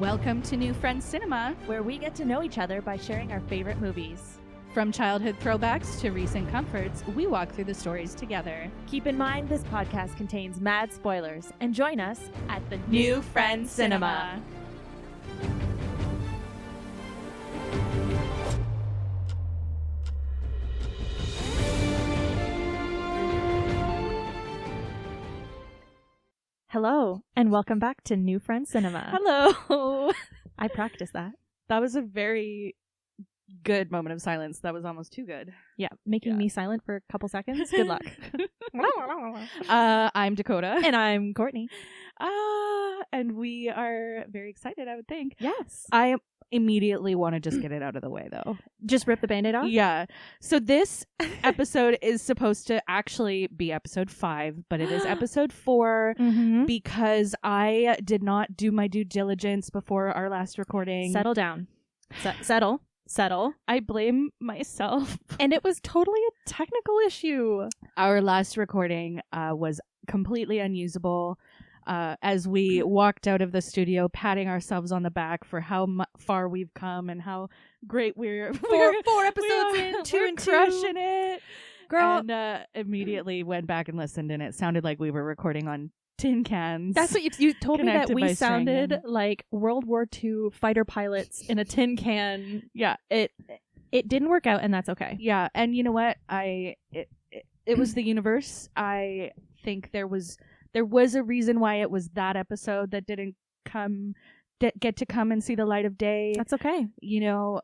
Welcome to New Friends Cinema, where we get to know each other by sharing our favorite movies. From childhood throwbacks to recent comforts, we walk through the stories together. Keep in mind this podcast contains mad spoilers, and join us at the New Friends Cinema. Hello, and welcome back to New Friends Cinema. Hello. I practiced that. That was a very good moment of silence. That was almost too good. Yeah, making me silent for a couple seconds. Good luck. I'm Dakota. And I'm Courtney. And we are very excited, I would think. Yes. I immediately want to just get it out of the way, though. Just rip the Band-Aid off? Yeah. So this episode is supposed to actually be episode 5, but it is episode 4 because I did not do my due diligence before our last recording. Settle down. Settle. I blame myself. And it was totally a technical issue. Our last recording was completely unusable. As we walked out of the studio, patting ourselves on the back for how far we've come and how great we're four episodes in, two and crushing it, girl. And immediately went back and listened, and it sounded like we were recording on tin cans. That's what you told me, that we sounded string. like World War II fighter pilots in a tin can. Yeah, it didn't work out, and that's okay. Yeah, and you know what? It was the universe. I think there was a reason why it was that episode that didn't get to come and see the light of day. That's okay. You know,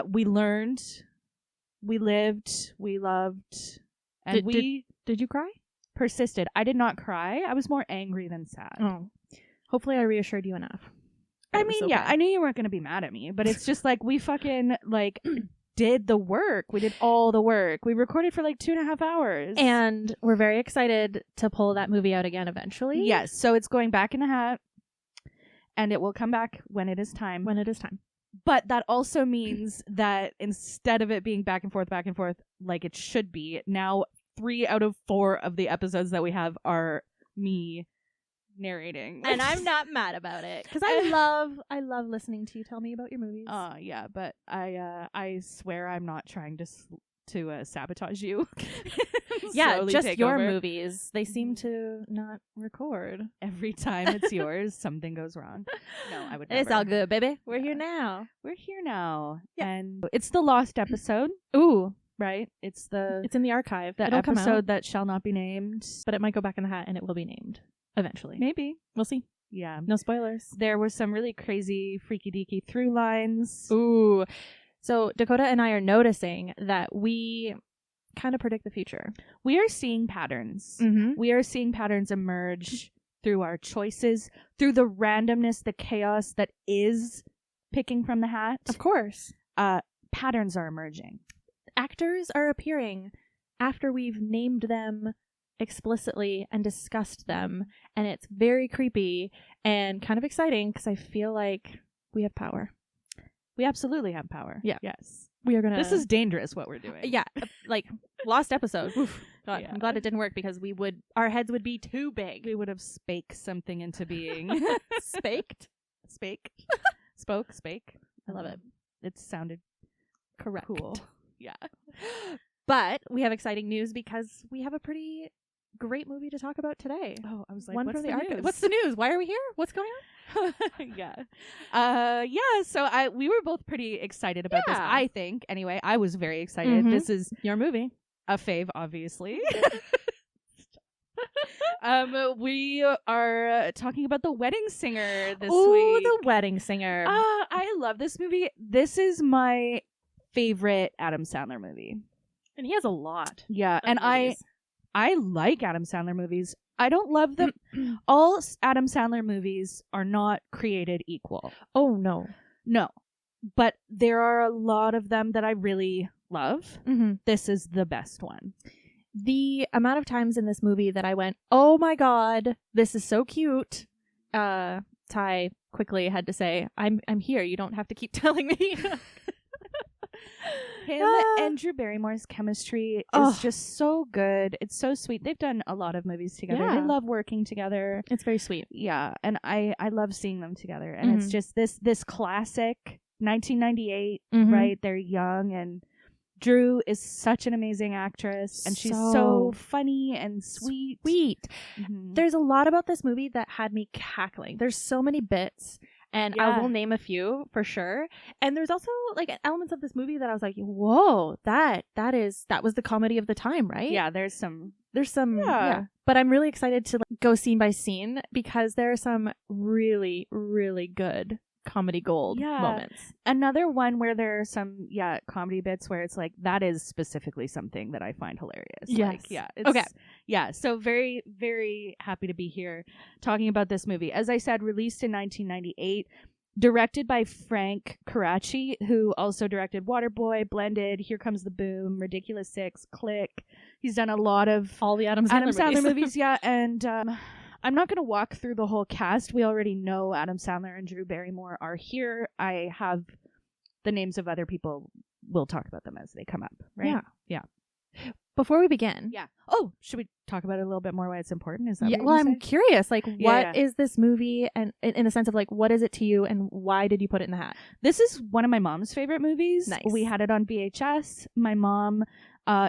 we learned, we lived, we loved, and did you cry? Persisted. I did not cry. I was more angry than sad. Oh, hopefully I reassured you enough. I mean, yeah, I knew you weren't going to be mad at me, but it's just like we fucking did the work. We did all the work. We recorded for 2.5 hours. And we're very excited to pull that movie out again eventually. Yes. So it's going back in the hat, and it will come back when it is time. When it is time. But that also means that instead of it being back and forth like it should be, now 3 out of 4 of the episodes that we have are me narrating. And I'm not mad about it, because I love listening to you tell me about your movies. Yeah, but I swear I'm not trying to sabotage you. Yeah, just your movies. They seem to not record. Every time it's yours, something goes wrong. No, I would never. It's all good, baby. We're here now. We're here now. Yeah. And it's the lost episode. Ooh. Right? It's in the archive. The episode that shall not be named. But it might go back in the hat, and it will be named eventually. Maybe. We'll see. Yeah. No spoilers. There were some really crazy, freaky deaky through lines. Ooh. So Dakota and I are noticing that we kind of predict the future. We are seeing patterns. Mm-hmm. We are seeing patterns emerge through our choices, through the randomness, the chaos that is picking from the hat. Of course. Patterns are emerging. Actors are appearing after we've named them explicitly and discussed them, and it's very creepy and kind of exciting because I feel like we have power. We absolutely have power. Yeah. Yes. We are gonna. This is dangerous what we're doing. Yeah. Lost episode. Oof. God, Yeah. I'm glad it didn't work, because our heads would be too big. We would have spake something into being. Spaked? Spake. Spoke. Spake. I love it. It sounded Correct. cool. Yeah. But we have exciting news, because we have a pretty great movie to talk about today. Oh, I was like, one what's from the archive. news? What's the news? Why are we here? What's going on? Yeah. So we were both pretty excited about this, I think. Anyway, I was very excited. Mhm. This is Your movie. a fave, obviously. We are talking about The Wedding Singer this Ooh, week. The Wedding Singer. I love this movie. This is my favorite Adam Sandler movie. And he has a lot. Yeah, of and movies. I like Adam Sandler movies. I don't love them. All Adam Sandler movies are not created equal. Oh, no. No. But there are a lot of them that I really love. Mm-hmm. This is the best one. The amount of times in this movie that I went, oh my God, this is so cute. Ty quickly had to say, I'm here. You don't have to keep telling me. Him and Drew Barrymore's chemistry is just so good. It's so sweet. They've done a lot of movies together. Yeah. They love working together. It's very sweet. Yeah, and I love seeing them together. And it's just this classic 1998, right? They're young, and Drew is such an amazing actress, and she's so funny and sweet. There's a lot about this movie that had me cackling. There's so many bits, and I will name a few for sure. And there's also like elements of this movie that I was like, whoa, that was the comedy of the time, right? Yeah, there's some But I'm really excited to go scene by scene because there are some really, really good comedy gold moments. Another one where there are some comedy bits where it's like that is specifically something that I find hilarious. Yes. Like, so very, very happy to be here talking about this movie. As I said, released in 1998, directed by Frank Karachi, who also directed Waterboy, Blended, Here Comes the Boom, Ridiculous Six, Click. He's done a lot of all the Adam Sandler movies. And I'm not going to walk through the whole cast. We already know Adam Sandler and Drew Barrymore are here. I have the names of other people. We'll talk about them as they come up, right? Yeah. Before we begin. Yeah. Oh, should we talk about it a little bit more why it's important? Is that what well, I'm curious. Like, what is this movie? And in the sense of like, what is it to you and why did you put it in the hat? This is one of my mom's favorite movies. Nice. We had it on VHS. My mom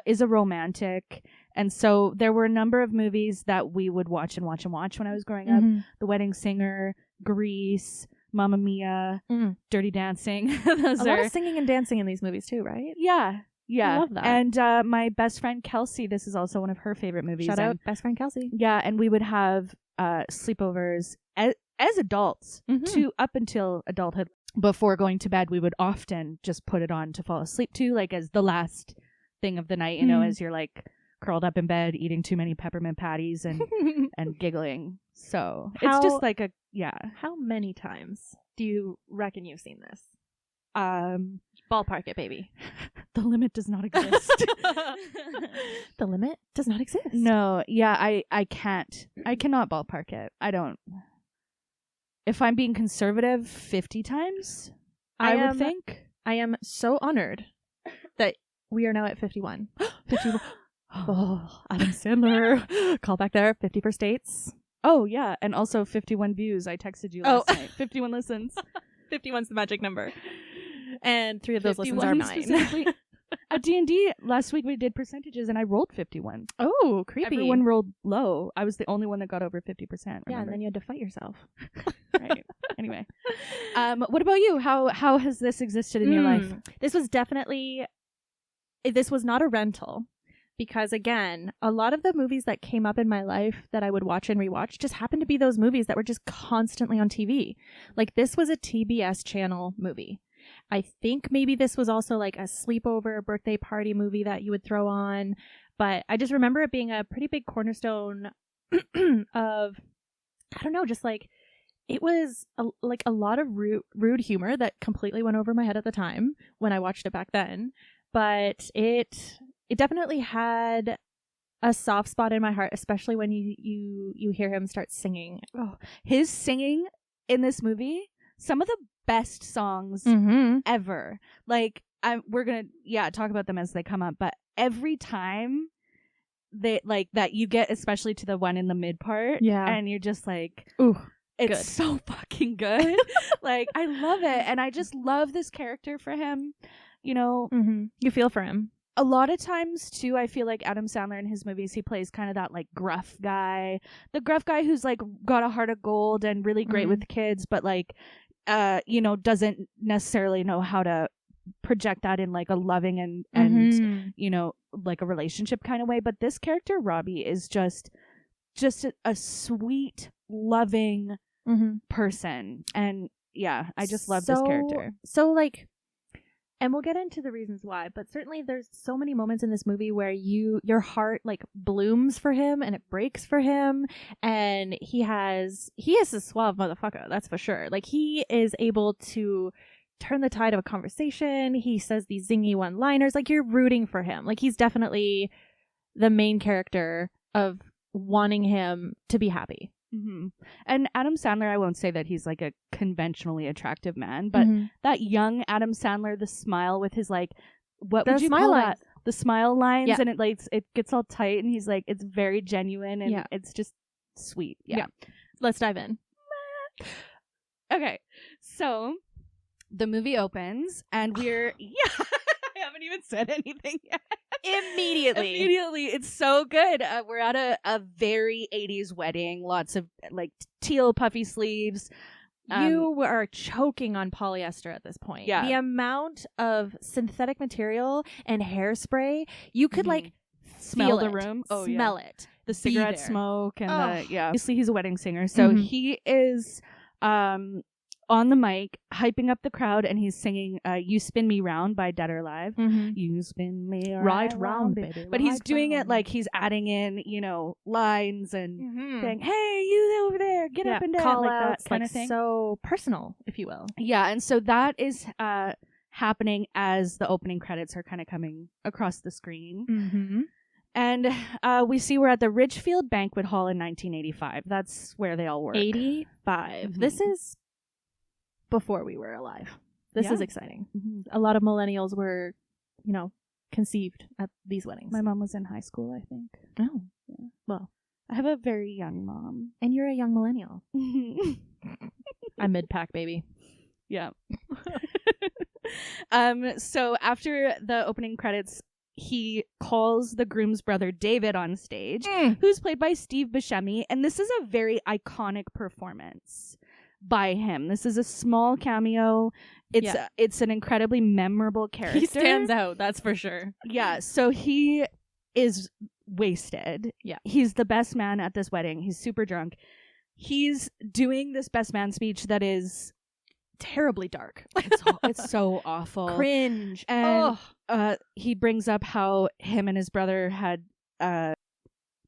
is a romantic. And so there were a number of movies that we would watch when I was growing up. The Wedding Singer, Grease, Mamma Mia, Dirty Dancing. Those a lot of singing and dancing in these movies too, right? Yeah. I love that. And my best friend Kelsey, this is also one of her favorite movies. Shout out best friend Kelsey. Yeah, and we would have sleepovers as adults to up until adulthood. Before going to bed, we would often just put it on to fall asleep to, like as the last thing of the night, you know, as you're like curled up in bed eating too many peppermint patties and and giggling. So it's just like How many times do you reckon you've seen this? Ballpark it, baby. The limit does not exist. The limit does not exist. No, I cannot ballpark it. I don't. If I'm being conservative, 50 times, I would think. I am so honored that we are now at 51. 51. Oh, Adam Sandler. Call back there. 51st dates. Oh, yeah. And also 51 views. I texted you last night. 51 listens. 51's the magic number. And 3 of those listens are mine. At D&D, last week we did percentages and I rolled 51. Oh, creepy. Everyone rolled low. I was the only one that got over 50%. Remember? Yeah, and then you had to fight yourself. Right. Anyway. What about you? How has this existed in your life? This was not a rental. Because again, a lot of the movies that came up in my life that I would watch and rewatch just happened to be those movies that were just constantly on TV. Like this was a TBS channel movie. I think maybe this was also like a sleepover birthday party movie that you would throw on. But I just remember it being a pretty big cornerstone of, I don't know, just like it was a lot of rude humor that completely went over my head at the time when I watched it back then. But it definitely had a soft spot in my heart, especially when you hear him start singing. Oh, his singing in this movie, some of the best songs ever. Like we're gonna talk about them as they come up, but every time they like that you get, especially to the one in the mid part, and you're just like, ooh, it's good. So fucking good. Like I love it, and I just love this character for him. You know, you feel for him. A lot of times, too, I feel like Adam Sandler in his movies, he plays kind of that, like, gruff guy. The gruff guy who's, like, got a heart of gold and really great with kids, but, like, doesn't necessarily know how to project that in, like, a loving and you know, like, a relationship kind of way. But this character, Robbie, is just a sweet, loving person. And, yeah, I just love this character. So, like... And we'll get into the reasons why, but certainly there's so many moments in this movie where your heart like blooms for him and it breaks for him, and he is a suave motherfucker, that's for sure. Like he is able to turn the tide of a conversation. He says these zingy one-liners, like you're rooting for him. Like he's definitely the main character of wanting him to be happy. And Adam Sandler, I won't say that he's like a conventionally attractive man, but that young Adam Sandler, the smile with his like what The would you smile call lines. that? The smile lines, Yeah. and it gets all tight, and he's like, it's very genuine, and it's just sweet. Yeah. Let's dive in. Okay, so the movie opens, and we're I haven't even said anything yet. Immediately, it's so good. We're at a very 80s wedding. Lots of like teal puffy sleeves. You are choking on polyester at this point. Yeah. The amount of synthetic material and hairspray, you could like smell feel the room. Oh, smell it. The cigarette there. smoke and Oh. obviously he's a wedding singer, so he is on the mic hyping up the crowd, and he's singing "You Spin Me Round" by Dead or Alive. You spin me Right round, round, baby. but he's doing it like he's adding in lines and saying, "Hey, you over there, get up and down," call like outs, that kind of thing. So personal, if you will. Yeah, and so that is happening as the opening credits are kind of coming across the screen. And we see we're at the Ridgefield Banquet Hall in 1985. That's where they all work. 85. This is before we were alive. This is exciting. A lot of millennials were, conceived at these weddings. My mom was in high school, I think. Oh. Yeah. Well, I have a very young mom. And you're a young millennial. I'm mid-pack, baby. Yeah. So after the opening credits, he calls the groom's brother David on stage, who's played by Steve Buscemi, and this is a very iconic performance by him. This is a small cameo. It's an incredibly memorable character. He stands out, that's for sure. Yeah, so he is wasted. Yeah. He's the best man at this wedding. He's super drunk. He's doing this best man speech that is terribly dark. It's so awful. Cringe. And he brings up how him and his brother had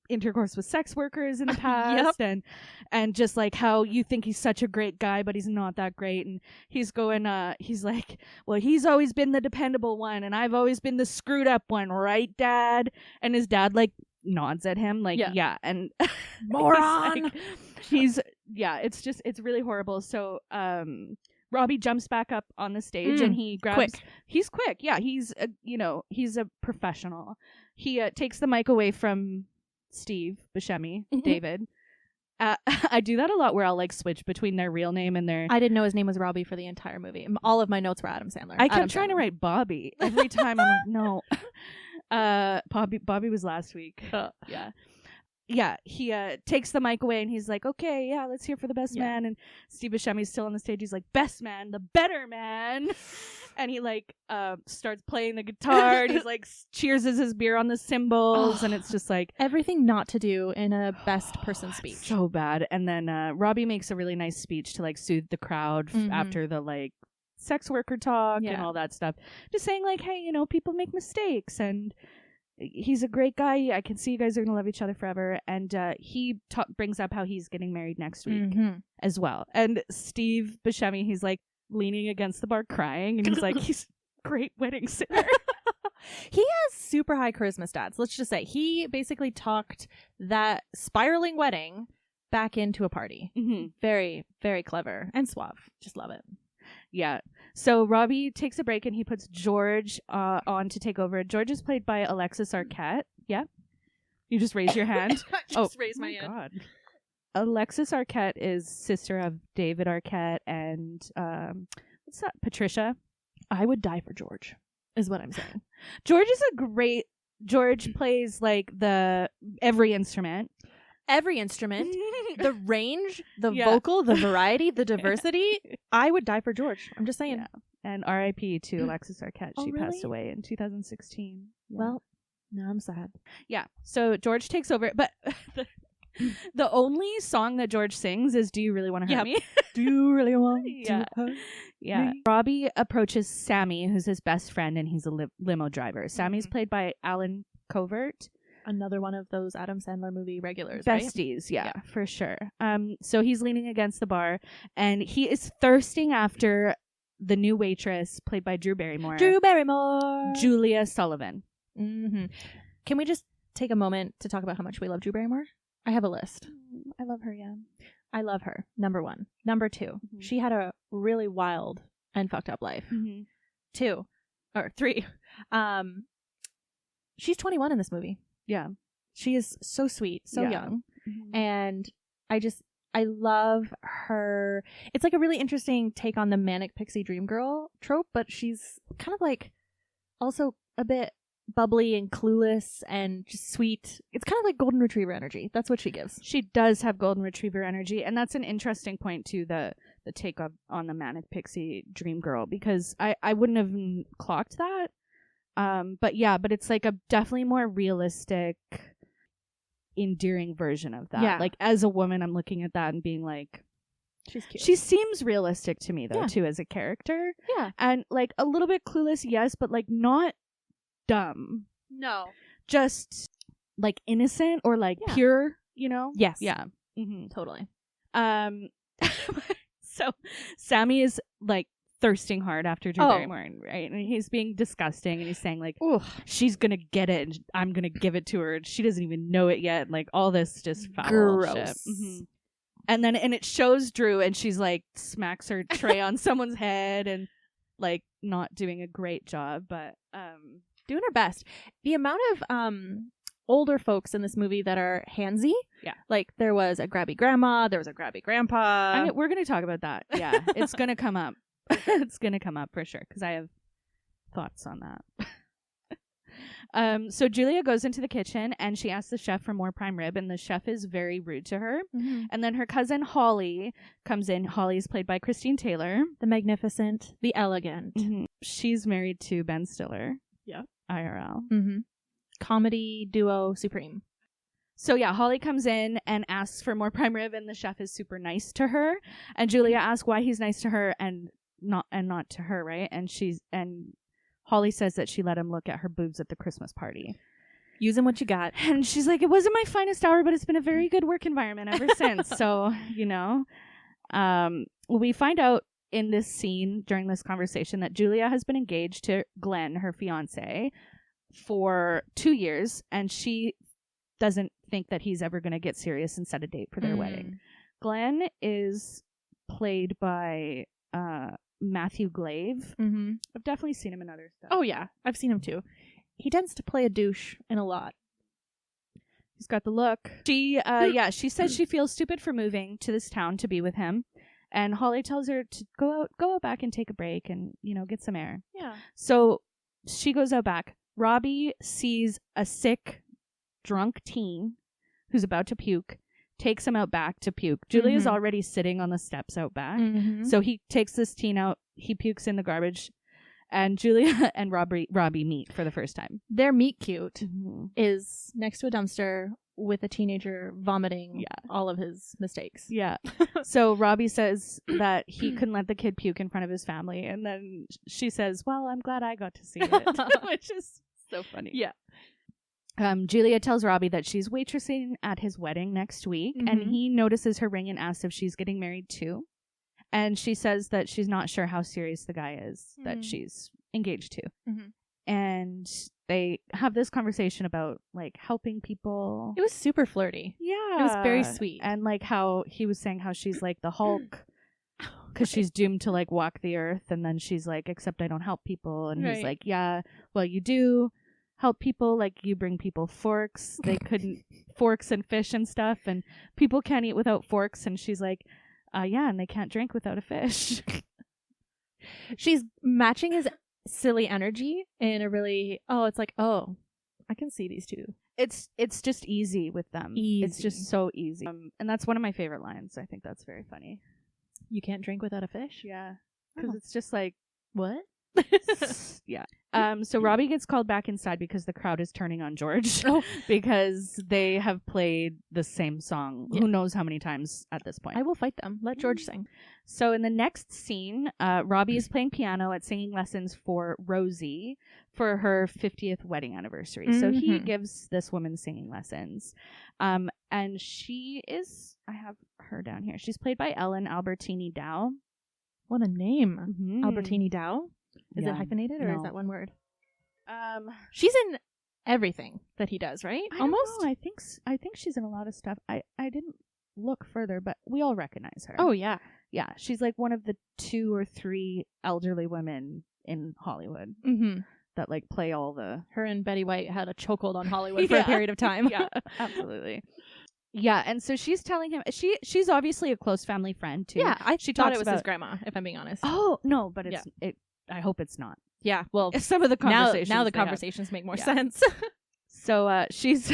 intercourse with sex workers in the past, and just like how you think he's such a great guy, but he's not that great. And he's going, he's like, well, he's always been the dependable one, and I've always been the screwed up one, right, Dad? And his dad like nods at him, like, yeah, and moron. It's really horrible. So, Robbie jumps back up on the stage and he grabs. He's quick. Yeah, he's a professional. He takes the mic away from Steve Buscemi, David. I do that a lot where I'll like switch between their real name and their. I didn't know his name was Robbie for the entire movie. All of my notes were Adam Sandler. I kept trying to write Bobby every time. I'm like, no. Bobby was last week. Yeah, he takes the mic away and he's like, okay, yeah, let's hear for the best man. And Steve Buscemi's still on the stage. He's like, best man, the better man. And he like starts playing the guitar and he's like cheers his beer on the cymbals. And it's just like everything not to do in a best person speech. So bad. And then Robbie makes a really nice speech to like soothe the crowd after the like sex worker talk and all that stuff. Just saying like, hey, people make mistakes and he's a great guy. I can see you guys are going to love each other forever. And he brings up how he's getting married next week as well. And Steve Buscemi, he's like leaning against the bar crying. And he's like, he's a great wedding singer. He has super high charisma stats. Let's just say he basically talked that spiraling wedding back into a party. Very, very clever and suave. Just love it. Yeah. So Robbie takes a break and he puts George on to take over. George is played by Alexis Arquette. Yeah. You just raise your hand. Raise my hand. God. Alexis Arquette is sister of David Arquette and what's that? Patricia. I would die for George, is what I'm saying. George plays like every instrument. Every instrument, the range, the vocal, the variety, the diversity. I would die for George. I'm just saying. Yeah. And R.I.P. to Alexis Arquette. She passed away in 2016. Yeah. Well, now I'm sad. Yeah. So George takes over. But the only song that George sings is Do You Really Want to Hurt Me? Do you really want to hurt me? Robbie approaches Sammy, who's his best friend, and he's a limo driver. Sammy's played by Alan Covert. Another one of those Adam Sandler movie regulars, besties, right? Yeah, for sure. So he's leaning against the bar, and he is thirsting after the new waitress, played by Drew Barrymore. Julia Sullivan. Can we just take a moment to talk about how much we love Drew Barrymore? I have a list. I love her, yeah. I love her. Number 1. Number 2, she had a really wild and fucked up life. 2, or 3. She's 21 in this movie. Yeah. She is so sweet, so young. Mm-hmm. And I love her. It's like a really interesting take on the manic pixie dream girl trope, but she's kind of like also a bit bubbly and clueless and just sweet. It's kind of like golden retriever energy. That's what she gives. She does have golden retriever energy, and that's an interesting point to the take on the manic pixie dream girl, because I wouldn't have clocked that. But it's like a definitely more realistic, endearing version of that. Yeah. Like, as a woman, I'm looking at that and being like, she's cute. she seems realistic to me, though, too, as a character. Yeah. And like a little bit clueless, yes, but like not dumb. No. Just like innocent or like pure, you know? Yes. Yeah. Mm-hmm. Totally. So Sammy is like thirsting hard after Drew Barrymore, right? And he's being disgusting, and he's saying like, she's gonna get it, and I'm gonna give it to her, and she doesn't even know it yet. Like, all this just foul gross shit. Mm-hmm. And then it shows Drew, and she's like smacks her tray on someone's head, and like not doing a great job, but doing her best. The amount of older folks in this movie that are handsy. Yeah. Like, there was a grabby grandma, there was a grabby grandpa. We're gonna talk about that. Yeah. It's gonna come up. It's gonna come up for sure, because I have thoughts on that. So Julia goes into the kitchen and she asks the chef for more prime rib, and the chef is very rude to her. Mm-hmm. And then her cousin Holly comes in. Holly is played by Christine Taylor. The magnificent, the elegant. Mm-hmm. She's married to Ben Stiller. Yeah. IRL. Mm-hmm. Comedy duo supreme. So yeah, Holly comes in and asks for more prime rib, and the chef is super nice to her. And Julia asks why he's nice to her and not to her, right? And Holly says that she let him look at her boobs at the Christmas party. Using what you got. And she's like, it wasn't my finest hour, but it's been a very good work environment ever since. So, you know, we find out in this scene during this conversation that Julia has been engaged to Glenn, her fiance, for 2 years, and she doesn't think that he's ever going to get serious and set a date for their wedding. Glenn is played by Matthew Glave. Mm-hmm. I've definitely seen him in other stuff. Oh yeah, I've seen him too. He tends to play a douche in a lot. He's got the look. She says she feels stupid for moving to this town to be with him, and Holly tells her to go out back and take a break and, you know, get some air. Yeah. So she goes out back. Robbie sees a sick, drunk teen who's about to puke, takes him out back to puke. Julia's already sitting on the steps out back. Mm-hmm. So he takes this teen out, he pukes in the garbage, and Julia and Robbie meet for the first time. Their meet cute is next to a dumpster with a teenager vomiting all of his mistakes. Yeah. So Robbie says that he couldn't let the kid puke in front of his family, and then she says, well, I'm glad I got to see it, which is so funny. Yeah. Julia tells Robbie that she's waitressing at his wedding next week, and he notices her ring and asks if she's getting married too. And she says that she's not sure how serious the guy is that she's engaged to. And they have this conversation about like helping people. It was super flirty. Yeah. It was very sweet. And like how he was saying how she's like the Hulk because she's doomed to like walk the earth. And then she's like, except I don't help people. And he's like, yeah, well, you do help people. Like, you bring people forks. They couldn't forks and fish and stuff. And people can't eat without forks. And she's like, yeah, and they can't drink without a fish. She's matching his silly energy in a really, it's like, I can see these two. It's just easy with them. Easy. It's just so easy. And that's one of my favorite lines. I think that's very funny. You can't drink without a fish? Yeah. Because it's just like, what? Yeah. So Robbie gets called back inside because the crowd is turning on George because they have played the same song who knows how many times at this point. I will fight them. Let George sing. So in the next scene, Robbie is playing piano at singing lessons for Rosie for her 50th wedding anniversary. So he gives this woman singing lessons. And she is, I have her down here. She's played by Ellen Albertini Dow. What a name. Albertini Dow? Is it hyphenated or No. is that one word? She's in everything that he does, right? Almost. I think she's in a lot of stuff. I didn't look further, but we all recognize her. Oh yeah. Yeah, she's like one of the 2 or 3 elderly women in Hollywood Mm-hmm. that like play all the. Her and Betty White had a chokehold on Hollywood for a period of time. Yeah, absolutely. Yeah, and so she's telling him she's obviously a close family friend too. Yeah, she thought talks it was about his grandma, if I'm being honest. Oh no, but I hope it's not. Yeah, well, Some of the conversations now the conversations make more sense. So she's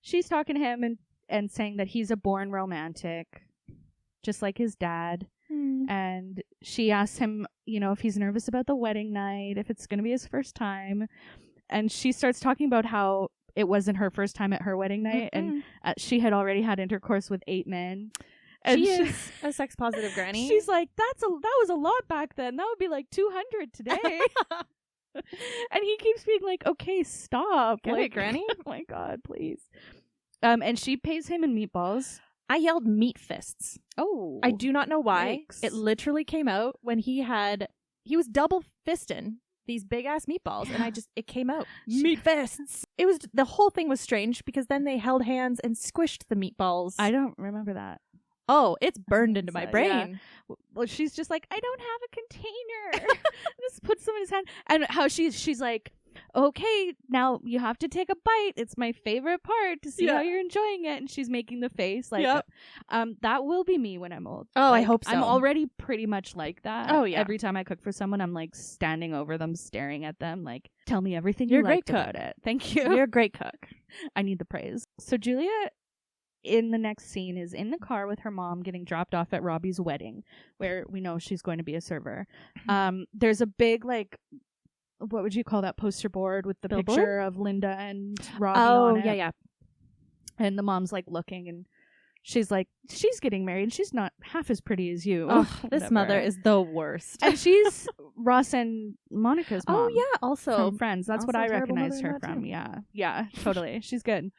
she's talking to him and saying that he's a born romantic, just like his dad. And she asks him, if he's nervous about the wedding night, if it's going to be his first time. And she starts talking about how it wasn't her first time at her wedding night, and she had already had intercourse with 8 men. And she is a sex positive granny. She's like, that was a lot back then. That would be like 200 today. And he keeps being like, okay, stop. Get it, granny? Oh my God, please. And she pays him in meatballs. I yelled meat fists. Oh. I do not know why. Yikes. It literally came out when he was double fisting these big ass meatballs, and it came out. Meat fists. The whole thing was strange because then they held hands and squished the meatballs. I don't remember that. Oh, it's burned into my brain. Yeah. Well, she's just like, I don't have a container. Just puts them in his hand. And how she's like, okay, now you have to take a bite. It's my favorite part to see how you're enjoying it. And she's making the face like, that will be me when I'm old. Oh, like, I hope so. I'm already pretty much like that. Oh, yeah. Every time I cook for someone, I'm like standing over them, staring at them, like, tell me everything you're you a great liked cook. about it. Thank you. You're a great cook. I need the praise. So Julia, in the next scene, is in the car with her mom getting dropped off at Robbie's wedding, where we know she's going to be a server. There's a big, like, what would you call that poster board with the billboard? Picture of Linda and Robbie on it? Yeah. And the mom's like looking, and she's like, she's getting married. She's not half as pretty as you. Oh, this mother is the worst. And she's Ross and Monica's mom. Oh yeah, also from Friends. That's what I recognized her from. Too. Yeah, totally. She's good.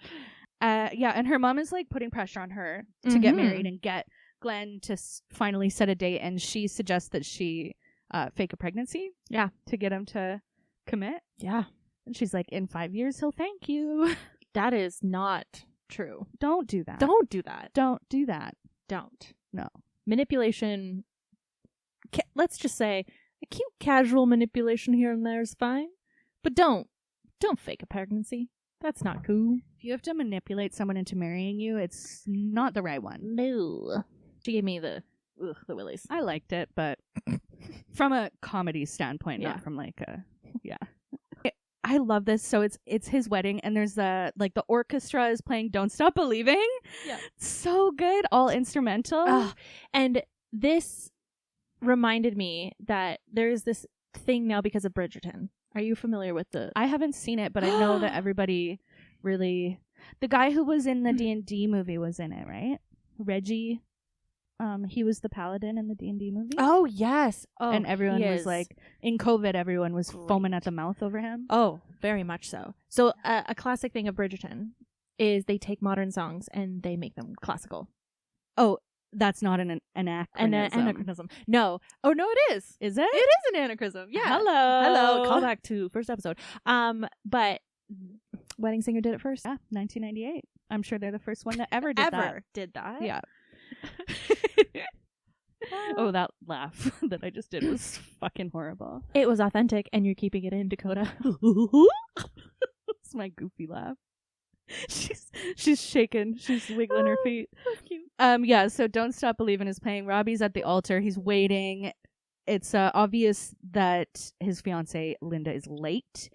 And her mom is like putting pressure on her to get married and get Glenn to finally set a date, and she suggests that she fake a pregnancy. Yeah, to get him to commit. Yeah. And she's like, in 5 years he'll thank you. That is not true. Don't do that. Don't do that. Don't do that. Don't. No. Manipulation. Let's just say a cute casual manipulation here and there is fine, but don't fake a pregnancy. That's not cool. If you have to manipulate someone into marrying you, it's not the right one. No. She gave me the willies. I liked it, but from a comedy standpoint, not from like a I love this. So it's his wedding, and there's the orchestra is playing "Don't Stop Believing." Yeah, so good, all instrumental. And this reminded me that there's this thing now because of Bridgerton. Are you familiar with I haven't seen it, but I know that everybody really. The guy who was in the D&D movie was in it, right? Reggie. He was the paladin in the D&D movie. Oh, yes. Oh, and everyone was like, in COVID, everyone was foaming at the mouth over him. Oh, very much so. So a classic thing of Bridgerton is they take modern songs and they make them classical. Oh, that's not an anachronism. An anachronism. No. Oh, no, it is. Is it? It is an anachronism. Yeah. Hello. Call back to first episode. But Wedding Singer did it first. Yeah, 1998. I'm sure they're the first one that ever did that. Yeah. Oh, that laugh that I just did was fucking horrible. It was authentic, and you're keeping it in, Dakota. It's my goofy laugh. She's shaking. She's wiggling her feet. That's cute. Yeah, so Don't Stop Believing is playing. Robbie's at the altar. He's waiting. It's obvious that his fiancée, Linda, is late.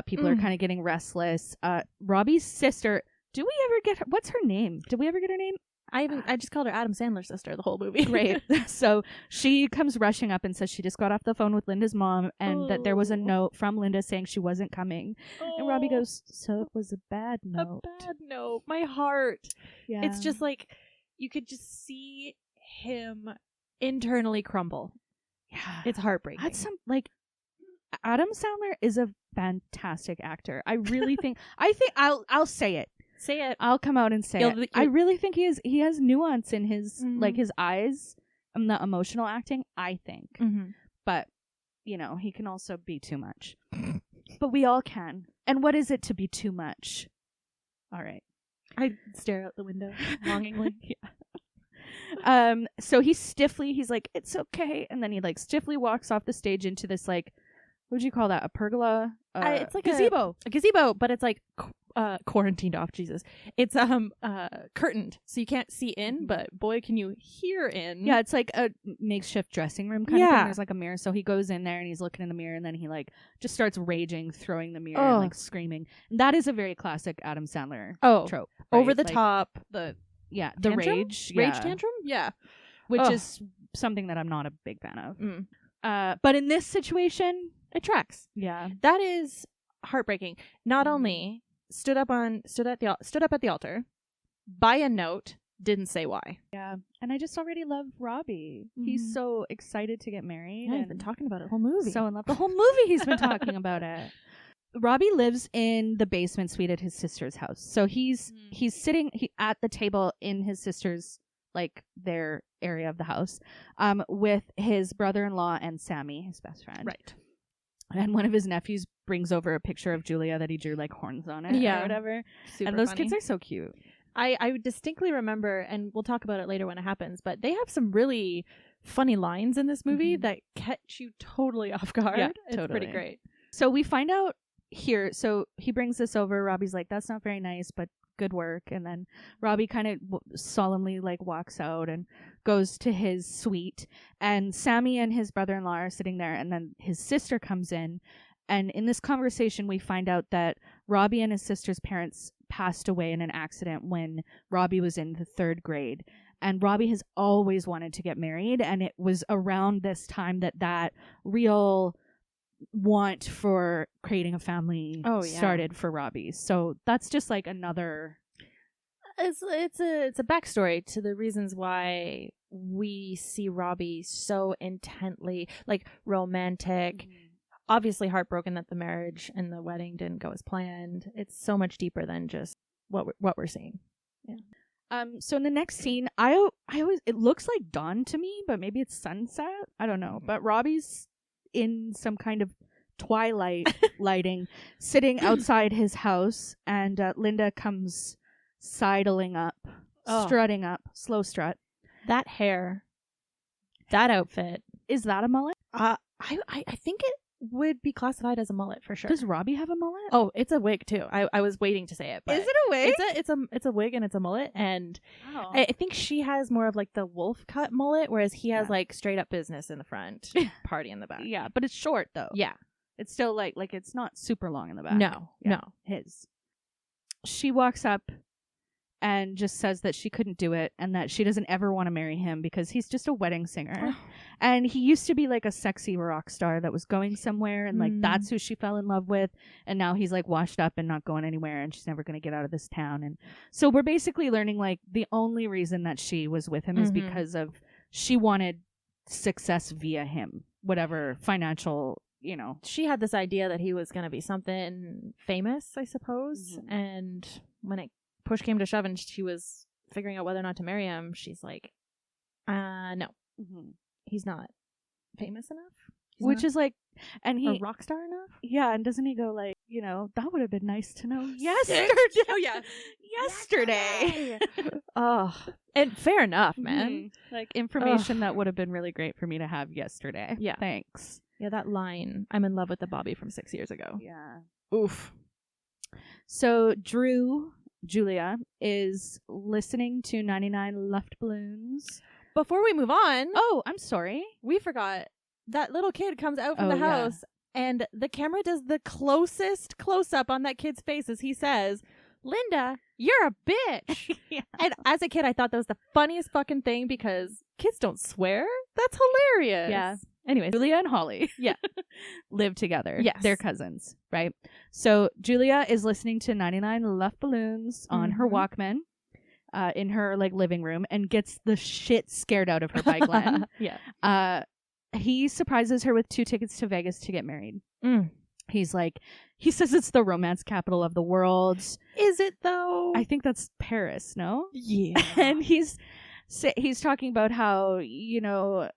People are kind of getting restless. Robbie's sister, do we ever get her? What's her name? Did we ever get her name? I just called her Adam Sandler's sister the whole movie. Great. So she comes rushing up and says she just got off the phone with Linda's mom and that there was a note from Linda saying she wasn't coming. And Robbie goes, so it was a bad note. A bad note. My heart. Yeah. It's just like, you could just see him internally crumble. Yeah. It's heartbreaking. That's Adam Sandler is a fantastic actor. I really think, I'll say it. Say it. I'll come out and say it. I really think he has nuance in his his eyes. The emotional acting, I think. Mm-hmm. But he can also be too much. But we all can. And what is it to be too much? All right. I stare out the window longingly. So he's like, it's okay. And then he like stiffly walks off the stage into this like, what would you call that? A pergola? It's like gazebo. A gazebo, but it's like quarantined off. Jesus, it's curtained, so you can't see in, but boy, can you hear in. Yeah, it's like a makeshift dressing room kind of thing. There's like a mirror, so he goes in there and he's looking in the mirror, and then he like just starts raging, throwing the mirror, and like screaming. And that is a very classic Adam Sandler trope. Right? Over the like, top. The tantrum? rage Tantrum. Yeah, which is something that I'm not a big fan of. But in this situation, it tracks. Yeah, that is heartbreaking. Not only stood up at the altar, by a note, didn't say why. Yeah, and I just already love Robbie. He's so excited to get married. Yeah, he's been talking about it the whole movie. So in love. The whole movie he's been talking about it. Robbie lives in the basement suite at his sister's house. So he's sitting at the table in his sister's, like, their area of the house, with his brother-in-law and Sammy, his best friend. Right. And one of his nephews brings over a picture of Julia that he drew like horns on it or whatever. Super and those funny. kids are so cute. I distinctly remember, and we'll talk about it later when it happens, but they have some really funny lines in this movie that catch you totally off guard. Yeah, it's pretty great. So we find out here, so he brings this over. Robbie's like, that's not very nice, but good work. And then Robbie kind of solemnly like walks out and goes to his suite, and Sammy and his brother-in-law are sitting there, and then his sister comes in, and in this conversation we find out that Robbie and his sister's parents passed away in an accident when Robbie was in the 3rd grade, and Robbie has always wanted to get married, and it was around this time that real want for creating a family started for Robbie. So that's just like another, it's a backstory to the reasons why we see Robbie so intently like romantic, obviously heartbroken that the marriage and the wedding didn't go as planned. It's so much deeper than just what we're seeing. Yeah. So in the next scene, I always, it looks like dawn to me, but maybe it's sunset. I don't know. But Robbie's in some kind of twilight lighting, sitting outside his house, and Linda comes sidling up, strutting up, slow strut. That hair, that outfit. Is that a mullet? I think it would be classified as a mullet for sure. Does Robbie have a mullet? Oh, it's a wig too. I was waiting to say it. But is it a wig? It's a wig and it's a mullet, and I think she has more of like the wolf cut mullet, whereas he has like straight up business in the front, party in the back. Yeah, but it's short though. Yeah, it's still like it's not super long in the back. No. His. She walks up and just says that she couldn't do it and that she doesn't ever want to marry him because he's just a wedding singer. And he used to be like a sexy rock star that was going somewhere, and like that's who she fell in love with. And now he's like washed up and not going anywhere, and she's never going to get out of this town. And so we're basically learning like the only reason that she was with him is because of she wanted success via him, whatever financial, you know. She had this idea that he was going to be something famous, I suppose. And when it push came to shove and she was figuring out whether or not to marry him, she's like, no. He's not famous enough. Which is like, and he a rock star enough. Yeah, and doesn't he go like, you know, that would have been nice to know yesterday. Oh yeah, yesterday. Oh, and fair enough, man. Like information that would have been really great for me to have yesterday. Yeah, thanks. Yeah, that line, I'm in love with the Bobby from 6 years ago. Yeah. Oof. So Julia is listening to 99 Left Balloons. Before we move on, oh, I'm sorry, we forgot that little kid comes out from the house, and the camera does the closest close-up on that kid's face as he says, Linda, you're a bitch. And as a kid, I thought that was the funniest fucking thing because kids don't swear. That's hilarious. Yeah. Anyways, Julia and Holly live together. Yes. They're cousins, right? So Julia is listening to 99 Left Balloons on her Walkman in her like living room and gets the shit scared out of her by Glenn. He surprises her with 2 tickets to Vegas to get married. He's like, he says it's the romance capital of the world. Is it though? I think that's Paris, no? Yeah. And he's talking about how, you know,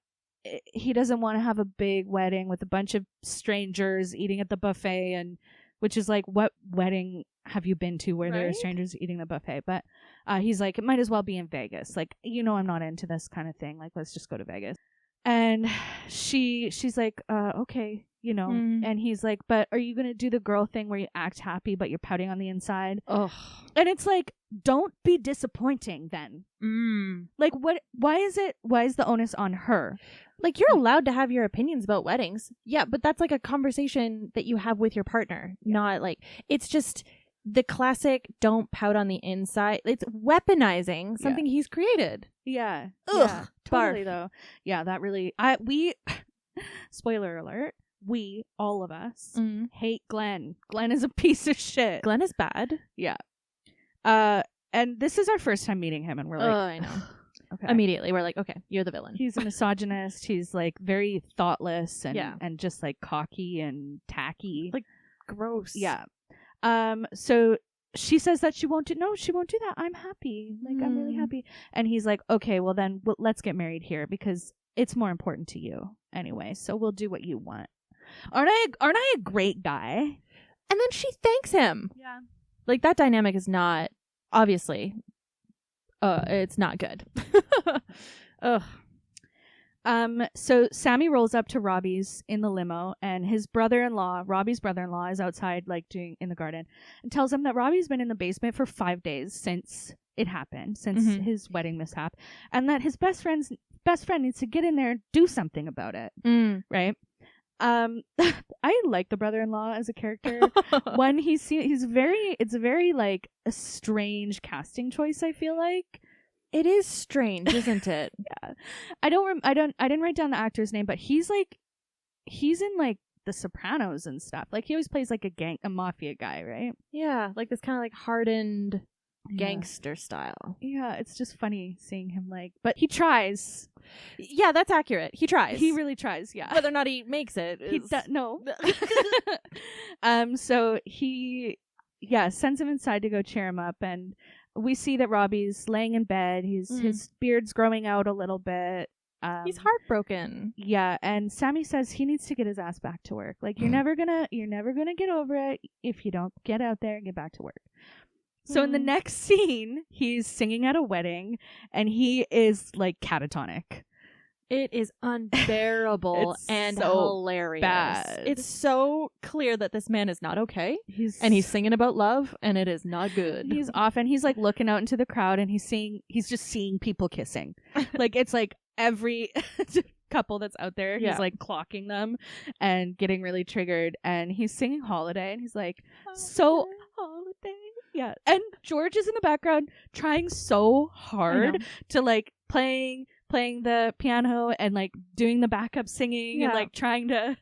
he doesn't want to have a big wedding with a bunch of strangers eating at the buffet and which is like, what wedding have you been to where there are strangers eating the buffet? But he's like, it might as well be in Vegas. Like, I'm not into this kind of thing. Like, let's just go to Vegas. And she's like, okay, and he's like, but are you going to do the girl thing where you act happy, but you're pouting on the inside? Ugh. And it's like, don't be disappointing then. Like, why is the onus on her? Like, you're allowed to have your opinions about weddings. Yeah, but that's like a conversation that you have with your partner. Not like, it's just the classic don't pout on the inside. It's weaponizing something he's created. Yeah. Ugh. Yeah, totally, though. Yeah, that really, spoiler alert, all of us, hate Glenn. Glenn is a piece of shit. Glenn is bad. Yeah. And this is our first time meeting him, and we're like, I know. Okay. Immediately, we're like, okay, you're the villain. He's a misogynist. He's like very thoughtless and just like cocky and tacky. Like gross. Yeah. So she says that she won't do that. I'm happy. Like, I'm really happy. And he's like, okay, well then let's get married here because it's more important to you anyway. So we'll do what you want. Aren't I a great guy? And then she thanks him. Yeah. Like, that dynamic is not, obviously, it's not good. Ugh. So Sammy rolls up to Robbie's in the limo, and Robbie's brother-in-law, is outside, like, in the garden, and tells him that Robbie's been in the basement for 5 days since it happened, since his wedding mishap, and that his best friend needs to get in there and do something about it. Right? I like the brother-in-law as a character. When it's very like a strange casting choice, I feel like. It is strange, isn't it? Yeah. I didn't write down the actor's name, but he's in like The Sopranos and stuff. Like, he always plays like a mafia guy, right? Yeah, like this kind of like hardened gangster style. Yeah, it's just funny seeing him but he tries. Yeah, that's accurate. He tries. He really tries, yeah. Whether or not he makes it no. So he sends him inside to go cheer him up, and we see that Robbie's laying in bed. His beard's growing out a little bit. He's heartbroken. Yeah, and Sammy says he needs to get his ass back to work. Like, you're never gonna get over it if you don't get out there and get back to work. So in the next scene, he's singing at a wedding, and he is like catatonic. It is unbearable and so hilarious. Bad. It's so clear that this man is not okay. He's singing about love, and it is not good. He's off, and he's like looking out into the crowd, and he's just seeing people kissing. Like, it's like every couple that's out there, he's like clocking them and getting really triggered. And he's singing Holiday, and he's like, Holiday. Yeah. And George is in the background trying so hard to like playing the piano and like doing the backup singing and like trying to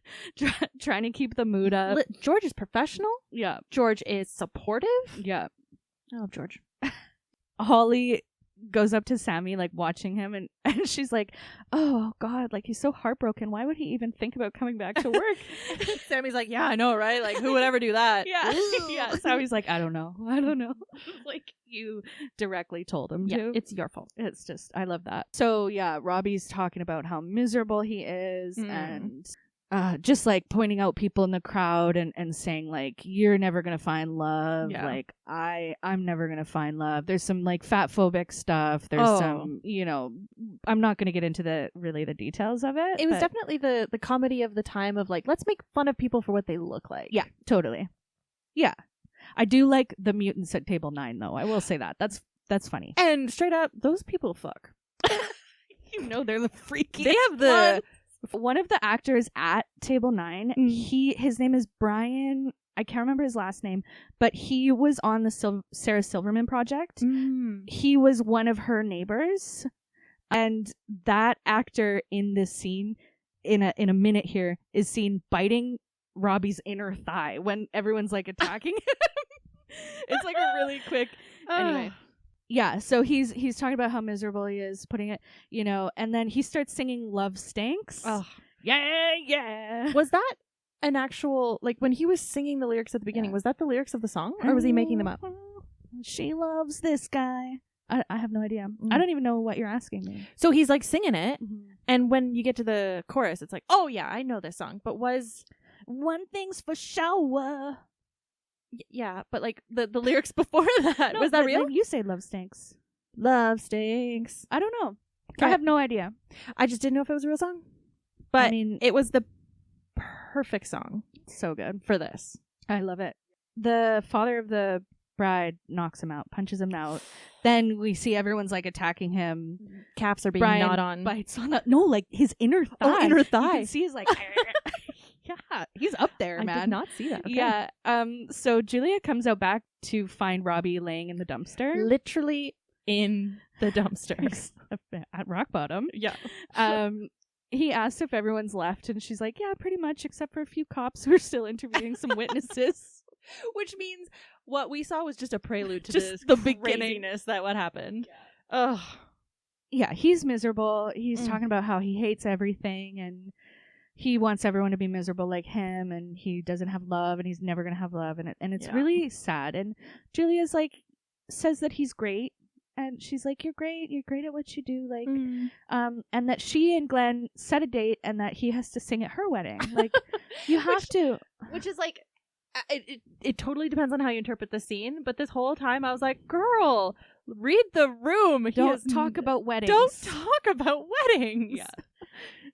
keep the mood up. George is professional. Yeah. George is supportive. Yeah. I love George. Holly goes up to Sammy, like, watching him, and she's like, oh God, like, he's so heartbroken. Why would he even think about coming back to work? Sammy's like, yeah, I know, right? Like, who would ever do that? Yeah. Yeah. Sammy's like, I don't know. Like, you directly told him to. It's your fault. It's just, I love that. So yeah, Robbie's talking about how miserable he is, and just like pointing out people in the crowd and saying like, you're never gonna find love. Like, I'm never gonna find love. There's some like fat phobic stuff. There's some, I'm not gonna get into the details of it. It was definitely the comedy of the time of like, let's make fun of people for what they look like. Yeah, totally. Yeah. I do like the mutants at table 9 though. I will say that. That's funny. And straight up, those people fuck. They're the freakiest. They have one of the actors at table 9, his name is Brian. I can't remember his last name, but he was on the Sarah Silverman project. He was one of her neighbors, and that actor in this scene, in a minute here, is seen biting Robbie's inner thigh when everyone's like attacking him. It's like a really quick. Anyway. Yeah, so he's talking about how miserable he is, putting it, and then he starts singing Love Stinks. Oh. Yeah. Was that an actual, like, when he was singing the lyrics at the beginning, was that the lyrics of the song, or was he making them up? She loves this guy. I have no idea. I don't even know what you're asking me. So he's, like, singing it, and when you get to the chorus, it's like, oh, yeah, I know this song, but was... One thing's for sure. Yeah, but like the lyrics before that, No, was that real? Like, you say love stinks. Love stinks. I don't know. Okay. I have no idea. I just didn't know if it was a real song. But I mean, it was the perfect song so good. for this. I love it. The father of the bride knocks him out, punches him out. Then we see everyone's like attacking him. Caps are being Brian gnawed on. bites on no, like his inner thigh. Oh, inner thigh. You can see he's like, yeah, he's up there, man. I did not see that. Okay. Yeah. So Julia comes out back to find Robbie laying in the dumpster, Literally in the dumpster. at rock bottom. Yeah. He asks if everyone's left, and she's like, yeah, pretty much, except for a few cops who are still interviewing some witnesses. Which means what we saw was just a prelude to Just this the beginning. craziness that what happened. Yeah. Ugh. Yeah, he's miserable. He's talking about how he hates everything, and he wants everyone to be miserable like him, and he doesn't have love, and he's never going to have love, and it's really sad. And Julia's like, says that he's great, and she's like, you're great at what you do, like, and that she and Glenn set a date, and that he has to sing at her wedding. Like, you have to. Which is like, it totally depends on how you interpret the scene, but this whole time I was like, girl, read the room. Don't talk about weddings. Don't talk about weddings. Yeah.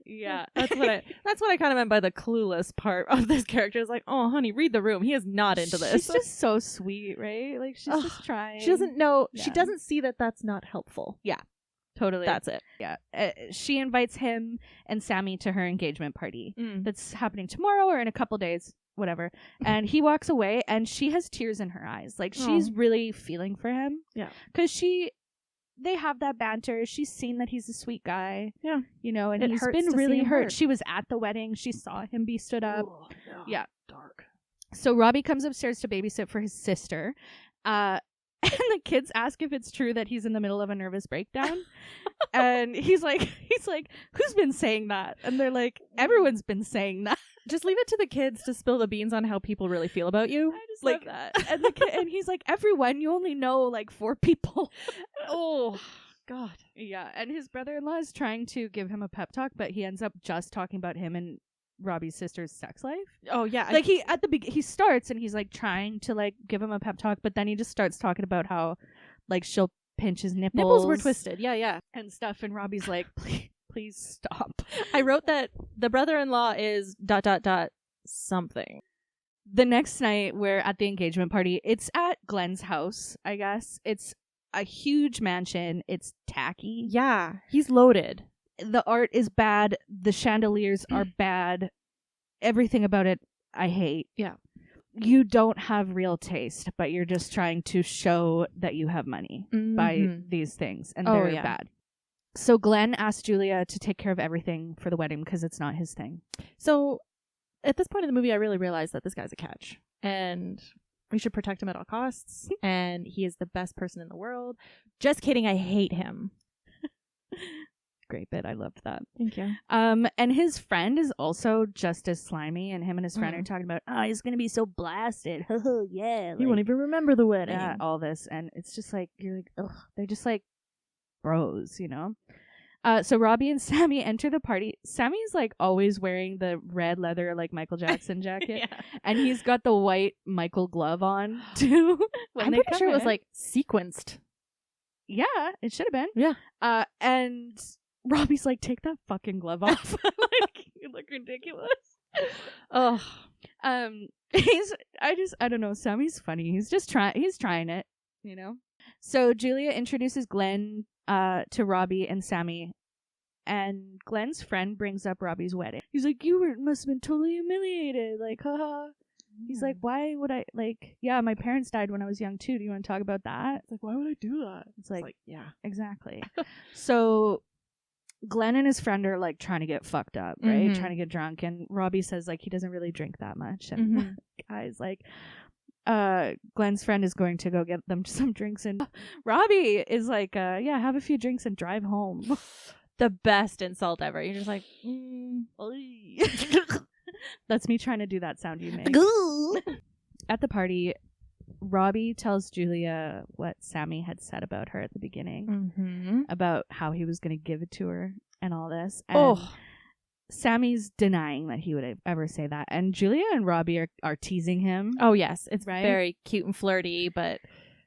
Yeah. That's what I kind of meant by the clueless part of this character. Is like, oh honey, read the room. He is not into this. She's just so sweet, right? Like, she's just trying. She doesn't know. Yeah. She doesn't see that that's not helpful. Yeah. Totally. That's it. Yeah. She invites him and Sammy to her engagement party that's happening tomorrow or in a couple days, whatever. And he walks away, and she has tears in her eyes. Like, she's really feeling for him. Yeah. Because they have that banter. She's seen that he's a sweet guy. Yeah. You know, and It he's hurts been to see really him hurt. hurt. She was at the wedding. She saw him be stood up. Oh, no. Yeah. Dark. So Robbie comes upstairs to babysit for his sister. And the kids ask if it's true that he's in the middle of a nervous breakdown. And he's like, who's been saying that? And they're like, everyone's been saying that. Just leave it to the kids to spill the beans on how people really feel about you. I just love that. And and he's like, everyone, you only know like 4 people. Oh, God. Yeah. And his brother-in-law is trying to give him a pep talk, but he ends up just talking about him and Robbie's sister's sex life. Oh yeah, like he starts and he's like trying to like give him a pep talk, but then he just starts talking about how like she'll pinch his nipples were twisted. Yeah, and stuff, and Robbie's like, please stop. I wrote that the brother-in-law is ... something. The next night we're at the engagement party. It's at Glenn's house, I guess. It's a huge mansion. It's tacky. Yeah, he's loaded. The art is bad. The chandeliers are bad. Everything about it, I hate. Yeah. You don't have real taste, but you're just trying to show that you have money by these things, and they're bad. So Glenn asked Julia to take care of everything for the wedding because it's not his thing. So at this point in the movie, I really realized that this guy's a catch, and we should protect him at all costs, and he is the best person in the world. Just kidding. I hate him. Great bit. I loved that. Thank you. And his friend is also just as slimy, and him and his friend are talking about, oh, he's gonna be so blasted. Oh yeah. He won't even remember the wedding. Yeah, all this, and it's just like, you're like, ugh, they're just like bros, you know? So Robbie and Sammy enter the party. Sammy's like always wearing the red leather like Michael Jackson jacket, and he's got the white Michael glove on too. I'm pretty sure it was like sequenced. Yeah, it should have been. Yeah. And Robbie's like, take that fucking glove off. Like, you look ridiculous. Oh. I don't know. Sammy's funny. He's trying it, you know? So Julia introduces Glenn to Robbie and Sammy, and Glenn's friend brings up Robbie's wedding. He's like, must have been totally humiliated. Like, haha. He's like, why would I, like, yeah, my parents died when I was young too. Do you want to talk about that? It's like, why would I do that? It's like yeah. Exactly. So Glenn and his friend are like trying to get fucked up, right? Trying to get drunk, and Robbie says like he doesn't really drink that much, and guys like Glenn's friend is going to go get them some drinks, and Robbie is like yeah, have a few drinks and drive home. The best insult ever. You're just like that's me trying to do that sound you make. At the party, Robbie tells Julia what Sammy had said about her at the beginning, about how he was going to give it to her and all this. And Sammy's denying that he would ever say that. And Julia and Robbie are teasing him. Oh, yes. It's right? very cute and flirty, but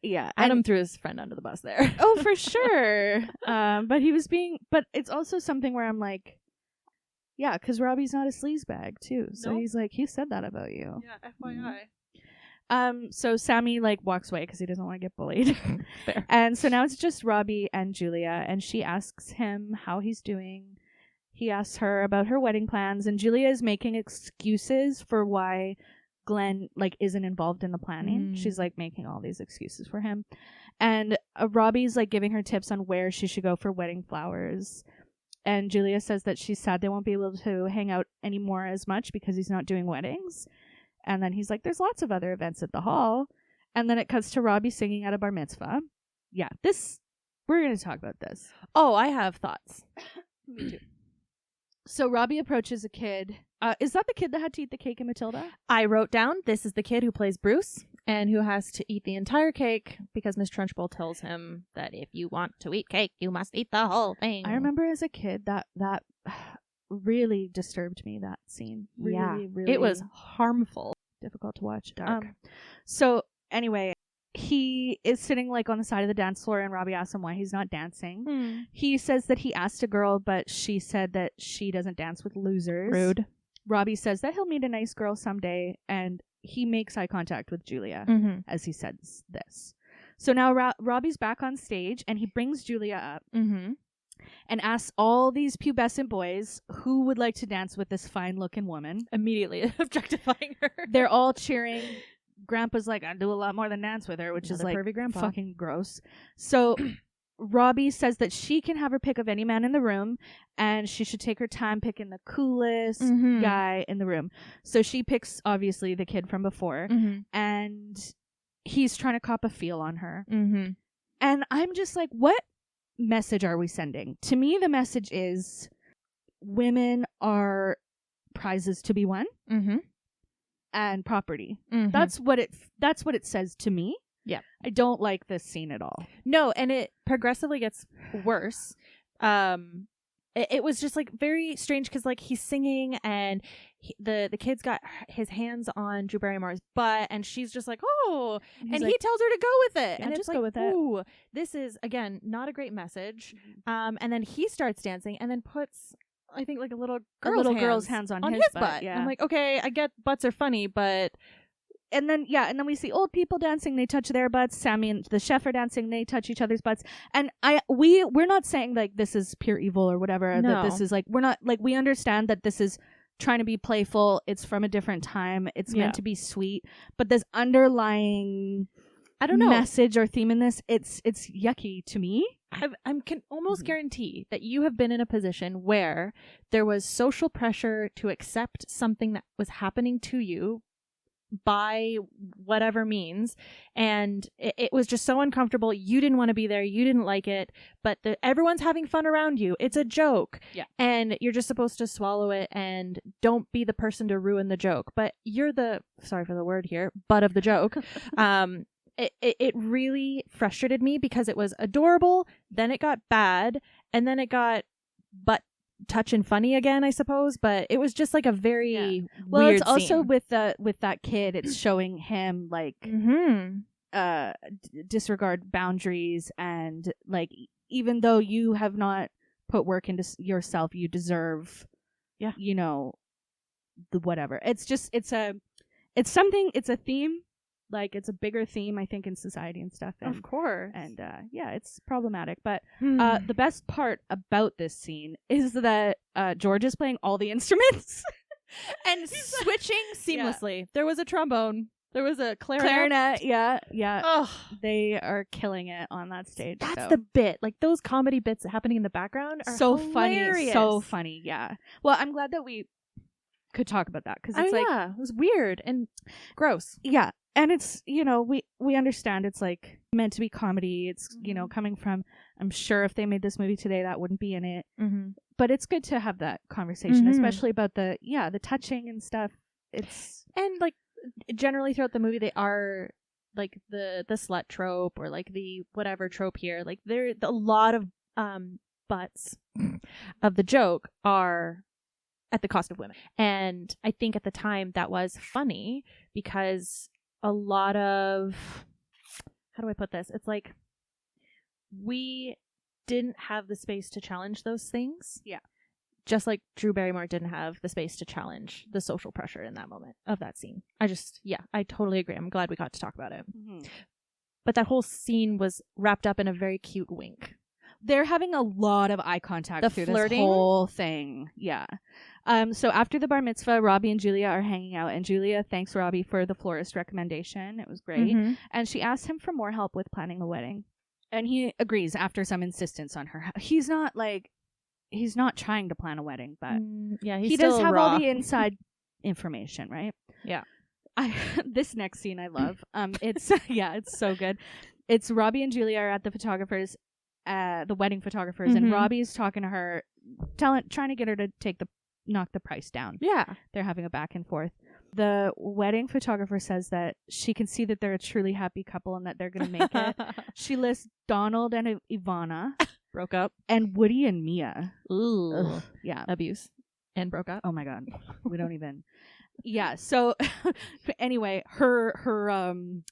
yeah, Adam threw his friend under the bus there. Oh, for sure. But it's also something where I'm like, yeah, because Robbie's not a sleazebag too. So Nope. he's like, he said that about you. Yeah, FYI. So Sammy like walks away because he doesn't want to get bullied. Fair. And so now it's just Robbie and Julia, and she asks him how he's doing. He asks her about her wedding plans, and Julia is making excuses for why Glenn like isn't involved in the planning. She's like making all these excuses for him. And Robbie's like giving her tips on where she should go for wedding flowers. And Julia says that she's sad they won't be able to hang out anymore as much because he's not doing weddings. And then he's like, there's lots of other events at the hall. And then it cuts to Robbie singing at a bar mitzvah. Yeah, we're going to talk about this. Oh, I have thoughts. Me too. So Robbie approaches a kid. Is that the kid that had to eat the cake in Matilda? I wrote down, this is the kid who plays Bruce and who has to eat the entire cake because Miss Trunchbull tells him that if you want to eat cake, you must eat the whole thing. I remember as a kid that really disturbed me, that scene. Really, really. It was harmful. Difficult to watch. Dark. So anyway, he is sitting like on the side of the dance floor, and Robbie asks him why he's not dancing. He says that he asked a girl, but she said that she doesn't dance with losers. Rude. Robbie says that he'll meet a nice girl someday, and he makes eye contact with Julia as he says this. So now Robbie's back on stage, and he brings Julia up and asks all these pubescent boys who would like to dance with this fine-looking woman. Immediately objectifying her. They're all cheering. Grandpa's like, I do a lot more than dance with her, which Another is like pervy grandpa. fucking gross. So Robbie says that she can have her pick of any man in the room, and she should take her time picking the coolest guy in the room. So she picks, obviously, the kid from before, and he's trying to cop a feel on her. And I'm just like, what message are we sending? To me, the message is women are prizes to be won. And property. That's what it says to me. Yeah. I don't like this scene at all. No, and it progressively gets worse. It was just like very strange because like he's singing and the kid's got his hands on Drew Barrymore's butt and she's just like, oh, and like, he tells her to go with it. Yeah, and just it's go like, with it. ooh, this is again not a great message. And then he starts dancing and then puts, I think, like a little girl's hands on his butt. Yeah. I'm like, okay, I get butts are funny, but and then we see old people dancing, they touch their butts. Sammy and the chef are dancing, they touch each other's butts. And we're not saying like this is pure evil or whatever. No. That this is like, we're not like, we understand that this is trying to be playful. It's from a different time. It's meant to be sweet, but this underlying, I don't know, message or theme in this, it's yucky to me. I can almost guarantee that you have been in a position where there was social pressure to accept something that was happening to you by whatever means, and it was just so uncomfortable. You didn't want to be there. You didn't like it, but everyone's having fun around you. It's a joke. Yeah. And you're just supposed to swallow it and don't be the person to ruin the joke. But you're the, sorry for the word here, butt of the joke. It really frustrated me because it was adorable, then it got bad, and then it got butt touch and funny again, I suppose. But it was just like a very weird it's also scene. with that kid, it's showing him like disregard boundaries, and like even though you have not put work into yourself, you deserve you know, the whatever. It's just it's a theme. Like, it's a bigger theme, I think, in society and stuff. And, of course. And, it's problematic. But the best part about this scene is that George is playing all the instruments. And switching seamlessly. Yeah. There was a trombone. There was a clarinet. Yeah. Ugh. They are killing it on that stage. That's the bit. Like, those comedy bits happening in the background are so hilarious. funny. So funny, yeah. Well, I'm glad that we could talk about that. Because it's like... yeah, it was weird and gross. Yeah. And it's, you know, we understand it's like meant to be comedy. It's, you know, coming from, I'm sure if they made this movie today, that wouldn't be in it. But it's good to have that conversation, especially about the touching and stuff. And like generally throughout the movie, they are like the slut trope or like the whatever trope here. Like a lot of butts of the joke are at the cost of women. And I think at the time that was funny because a lot of, how do I put this? It's like we didn't have the space to challenge those things. Yeah. Just like Drew Barrymore didn't have the space to challenge the social pressure in that moment of that scene. I totally agree. I'm glad we got to talk about it. Mm-hmm. But that whole scene was wrapped up in a very cute wink. They're having a lot of eye contact through flirting? This whole thing. Yeah. So after the bar mitzvah, Robbie and Julia are hanging out, and Julia thanks Robbie for the florist recommendation. It was great. Mm-hmm. And she asks him for more help with planning the wedding. And he agrees after some insistence on her. He's not trying to plan a wedding, but he does have all the inside information, right? Yeah. This next scene I love. It's it's so good. It's Robbie and Julia are at the photographers, the wedding photographers, mm-hmm. and Robbie's talking to her, trying to get her to knock the price down. Yeah. They're having a back and forth. The wedding photographer says that she can see that they're a truly happy couple and that they're going to make it. She lists Donald and Ivana. Broke up. And Woody and Mia. Ooh. Ugh. Yeah. Abuse. And broke up. Oh my God. We don't even. Yeah. So anyway, her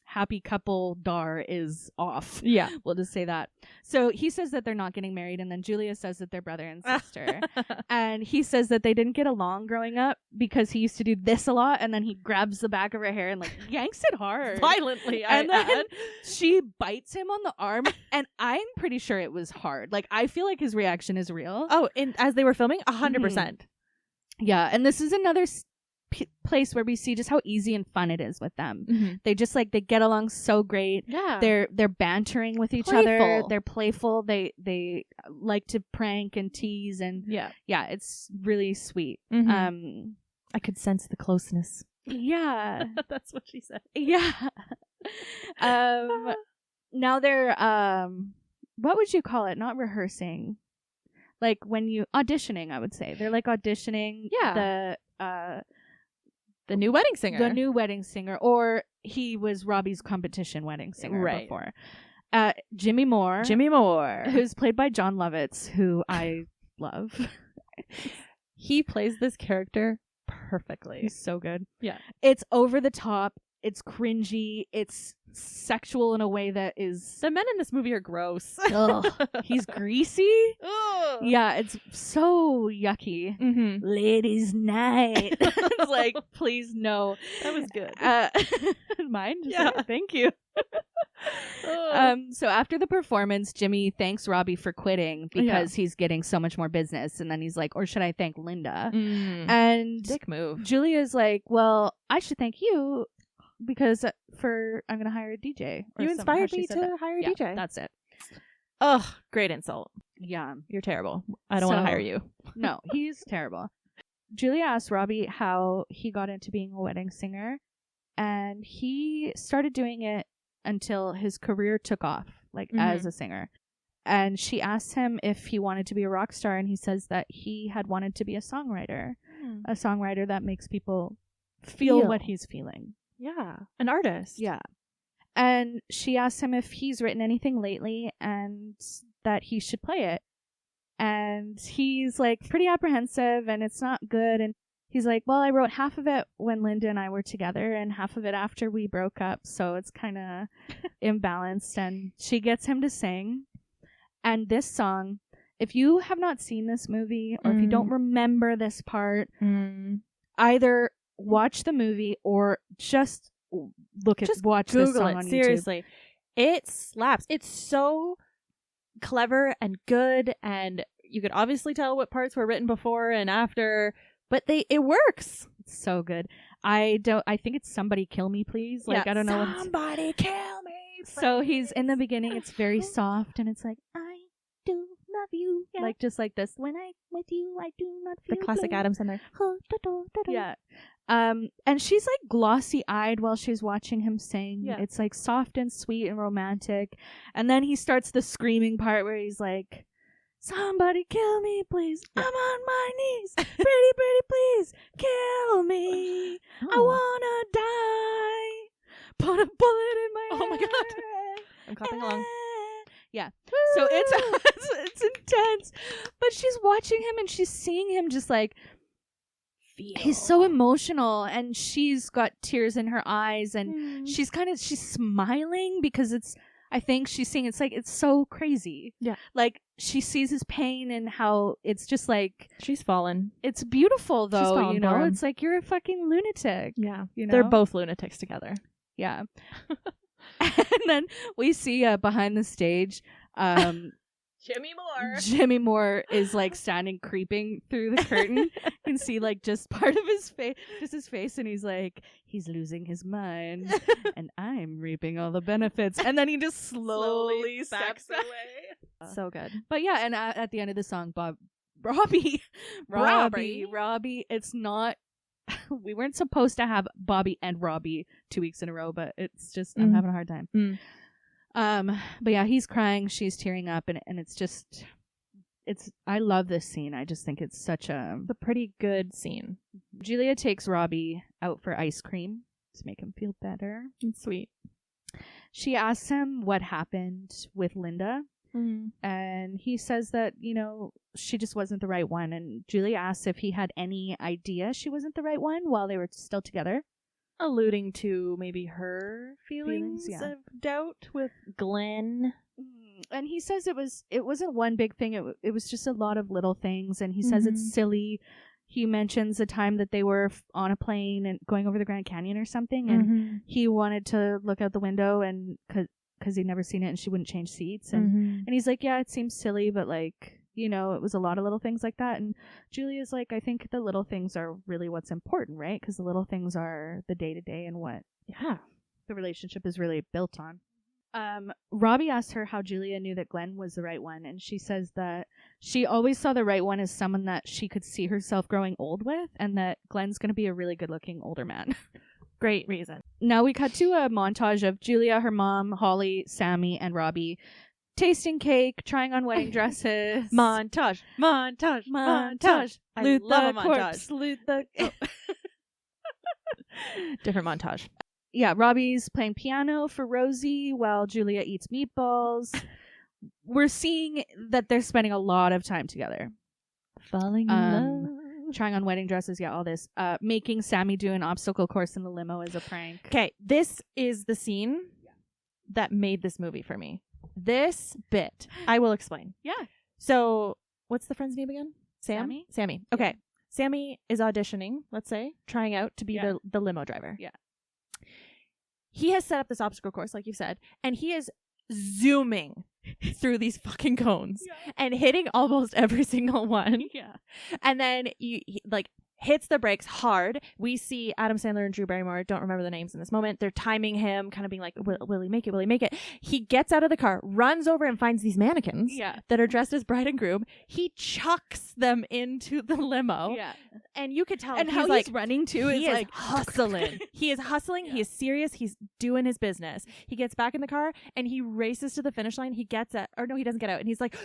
happy couple dar is off. Yeah. We'll just say that. So he says that they're not getting married, and then Julia says that they're brother and sister. And he says that they didn't get along growing up because he used to do this a lot, and then he grabs the back of her hair and like yanks it hard. Violently. And then she bites him on the arm, and I'm pretty sure it was hard. Like, I feel like his reaction is real. Oh, and as they were filming, 100%. Yeah. And this is another place where we see just how easy and fun it is with them. Mm-hmm. They just they get along so great. Yeah. They're bantering with each other. They're playful. They like to prank and tease, and yeah, it's really sweet. Mm-hmm. I could sense the closeness. Yeah. That's what she said. Yeah. Now they're what would you call it? Not rehearsing. Like when you auditioning, I would say. They're like auditioning the new wedding singer. The new wedding singer. Or he was Robbie's competition wedding singer before. Jimmy Moore. Who's played by John Lovitz, who I love. He plays this character perfectly. He's so good. Yeah. It's over the top. It's cringy. It's sexual in a way that is... The men in this movie are gross. He's greasy. Ugh. Yeah, it's so yucky. Mm-hmm. Ladies' night. It's like, please, no. That was good. Mine? Thank you. So after the performance, Jimmy thanks Robbie for quitting because he's getting so much more business. And then he's like, or should I thank Linda? And dick move. Julia's like, well, I should thank you because I'm going to hire a DJ. You inspired me to hire a DJ. That's it. Ugh, great insult. Yeah. You're terrible. I don't want to hire you. No, he's terrible. Julia asked Robbie how he got into being a wedding singer, and he started doing it until his career took off, as a singer. And she asked him if he wanted to be a rock star, and he says that he had wanted to be a songwriter. A songwriter that makes people feel what he's feeling. Yeah. An artist. Yeah. And she asked him if he's written anything lately and that he should play it. And he's pretty apprehensive and it's not good. And he's like, well, I wrote half of it when Linda and I were together and half of it after we broke up. So it's kind of imbalanced. And she gets him to sing. And this song, if you have not seen this movie or if you don't remember this part, either watch the movie or just watch Google this song on seriously. YouTube. It slaps. It's so clever and good, and you could obviously tell what parts were written before and after, but it works. It's so good. I think it's Somebody Kill Me Please. I don't know. Somebody kill me. Please. So he's in the beginning, it's very soft and it's like, I do love you. Yeah. Just like this. When I'm with you, I do not feel the classic blue. Adam Sandler. Yeah. And she's glossy-eyed while she's watching him sing. Yeah. It's soft and sweet and romantic. And then he starts the screaming part where he's like, somebody kill me, please. Yeah. I'm on my knees. Pretty, please kill me. I wanna die. Put a bullet in my head. Oh my God. I'm clapping along. Yeah. So it's intense. But she's watching him and she's seeing him just feel. He's so emotional, and she's got tears in her eyes, and she's smiling because I think she's seeing it's so crazy. Yeah. Like, she sees his pain and how it's just like she's fallen. It's beautiful though, you know. It's like, you're a fucking lunatic. Yeah. You know? They're both lunatics together. Yeah. And then we see behind the stage Jimmy Moore is like standing creeping through the curtain. You can see like just part of his face, just his face, and he's like, he's losing his mind, and I'm reaping all the benefits. And then he just slowly steps away. So good. But yeah, and at the end of the song, Robbie, it's not. We weren't supposed to have Bobby and Robbie 2 weeks in a row, but it's just I'm having a hard time. But yeah, he's crying, she's tearing up, and I love this scene. I just think it's such a pretty good scene. Julia takes Robbie out for ice cream to make him feel better. It's sweet. She asks him what happened with Linda, and he says that, you know, she just wasn't the right one, and Julia asks if he had any idea she wasn't the right one while they were still together. Alluding to maybe her feelings of doubt with Glenn. And he says it wasn't one big thing. It was just a lot of little things. And he says it's silly. He mentions the time that they were on a plane and going over the Grand Canyon or something. And he wanted to look out the window and because he'd never seen it, and she wouldn't change seats. And he's like, yeah, it seems silly, but like, you know, it was a lot of little things like that. And Julia's like, I think the little things are really what's important, right? Because the little things are the day-to-day and what the relationship is really built on. Robbie asked her how Julia knew that Glenn was the right one, and she says that she always saw the right one as someone that she could see herself growing old with, and that Glenn's going to be a really good-looking older man. Great reason. Now we cut to a montage of Julia, her mom, Holly, Sammy, and Robbie tasting cake, trying on wedding dresses. Montage. Loot love the a corpse. montage. Loot the... Different montage. Yeah, Robbie's playing piano for Rosie while Julia eats meatballs. We're seeing that they're spending a lot of time together. Falling in love. Trying on wedding dresses, all this. Making Sammy do an obstacle course in the limo as a prank. Okay, this is the scene that made this movie for me. This bit. I will explain. Yeah. So, what's the friend's name again? Sammy? Sammy. Okay. Yeah. Sammy is auditioning, let's say, trying out to be the limo driver. Yeah. He has set up this obstacle course, like you said, and he is zooming through these fucking cones and hitting almost every single one. Yeah. And then he hits the brakes hard. We see Adam Sandler and Drew Barrymore, don't remember the names in this moment. They're timing him, kind of being like, will he make it? Will he make it? He gets out of the car, runs over and finds these mannequins that are dressed as bride and groom. He chucks them into the limo. Yeah. And you could tell and how he's running too is like hustling. He is hustling. Yeah. He is serious. He's doing his business. He gets back in the car and he races to the finish line. He gets it. Or no, he doesn't get out. And he's like,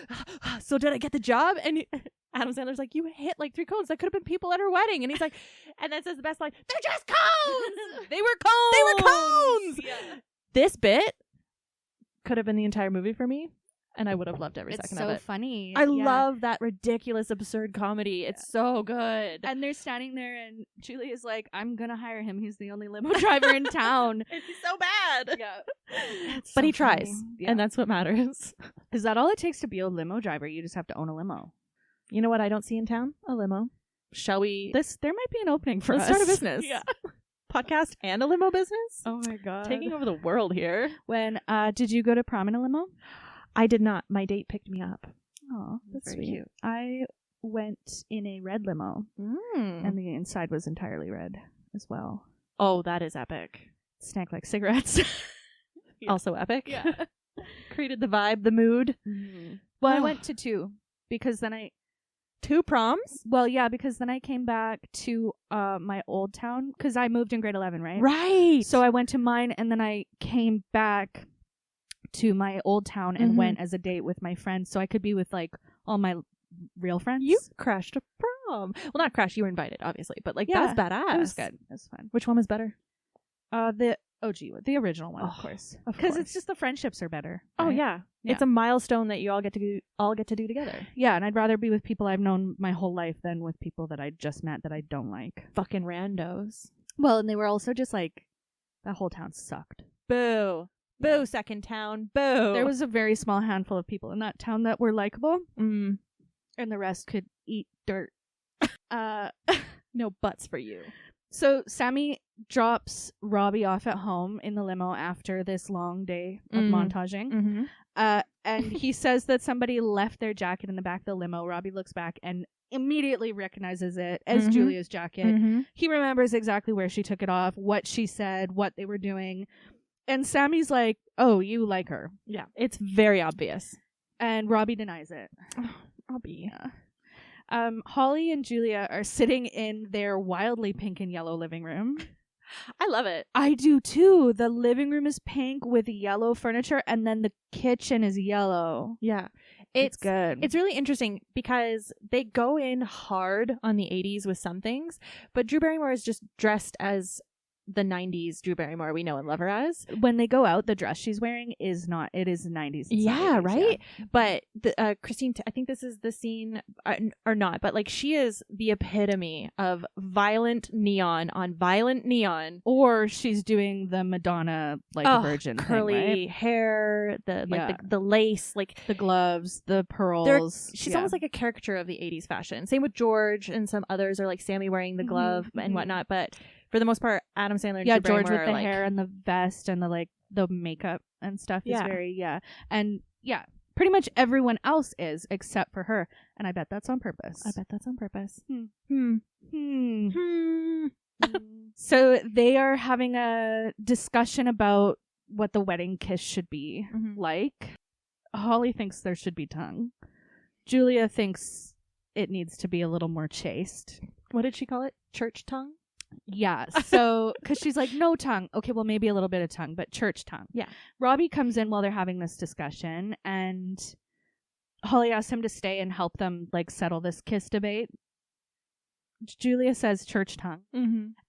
so did I get the job? And Adam Sandler's like, you hit like 3 cones. That could have been people at her wedding. And he's like, and then says the best line, they're just cones. They were cones. Yeah. This bit could have been the entire movie for me. And I would have loved every second of it. It's so funny. I love that ridiculous, absurd comedy. It's so good. And they're standing there and Julia's like, I'm going to hire him. He's the only limo driver in town. And he's so bad. Yeah. But he tries. Yeah. And that's what matters. Is that all it takes to be a limo driver? You just have to own a limo. You know what I don't see in town? A limo. Shall we? There might be an opening for Let's us. start a business. Yeah. Podcast and a limo business? Oh my God. Taking over the world here. When, did you go to prom in a limo? I did not. My date picked me up. Oh, that's very cute. I went in a red limo, and the inside was entirely red as well. Oh, that is epic. Stank like cigarettes. Also epic. Yeah. Created the vibe, the mood. Mm-hmm. Well, I went to 2 because then 2 proms? Well, yeah, because then I came back to my old town because I moved in grade 11, right? Right. So I went to mine, and then I came back to my old town and went as a date with my friends, so I could be with like all my real friends. You crashed a prom. Well, not crashed. You were invited, obviously, but like that's badass. It was good. It was fun. Which one was better? The OG one, the original one, of course, because it's just the friendships are better. Right? Oh yeah, it's a milestone that you all get to do together. Yeah, and I'd rather be with people I've known my whole life than with people that I just met that I don't like. Fucking randos. Well, and they were also just like, that whole town sucked. Boo. Boo, second town. Boo. There was a very small handful of people in that town that were likable, and the rest could eat dirt. No butts for you. So Sammy drops Robbie off at home in the limo after this long day of montaging. And he says that somebody left their jacket in the back of the limo. Robbie looks back and immediately recognizes it as Julia's jacket. He remembers exactly where she took it off, what she said, what they were doing. And Sammy's like, oh, you like her. Yeah, it's very obvious. And Robbie denies it. Robbie. Yeah. Holly and Julia are sitting in their wildly pink and yellow living room. I love it. I do too. The living room is pink with yellow furniture, and then the kitchen is yellow. Yeah. It's good. It's really interesting because they go in hard on the 80s with some things, but Drew Barrymore is just dressed as the 90s Drew Barrymore we know and love her as. When they go out, the dress she's wearing is not, it is 90s. Yeah, 80s, right? Yeah. But Christine, I think this is the scene, or not, but like she is the epitome of violent neon on violent neon. Or she's doing the Madonna, like, virgin curly thing, right? hair, the lace, like the gloves, the pearls. She's almost like a caricature of the 80s fashion. Same with George and some others, or like Sammy wearing the glove and whatnot, but for the most part, Adam Sandler and Drew George Barrymore with the hair and the vest and the makeup and stuff is very, and pretty much everyone else is except for her, and I bet that's on purpose. So they are having a discussion about what the wedding kiss should be like. Holly thinks there should be tongue. Julia thinks it needs to be a little more chaste. What did she call it? Church tongue? Yeah, so, because she's like, no tongue. Okay, well, maybe a little bit of tongue, but church tongue. Yeah. Robbie comes in while they're having this discussion, and Holly asks him to stay and help them, like, settle this kiss debate. Julia says church tongue.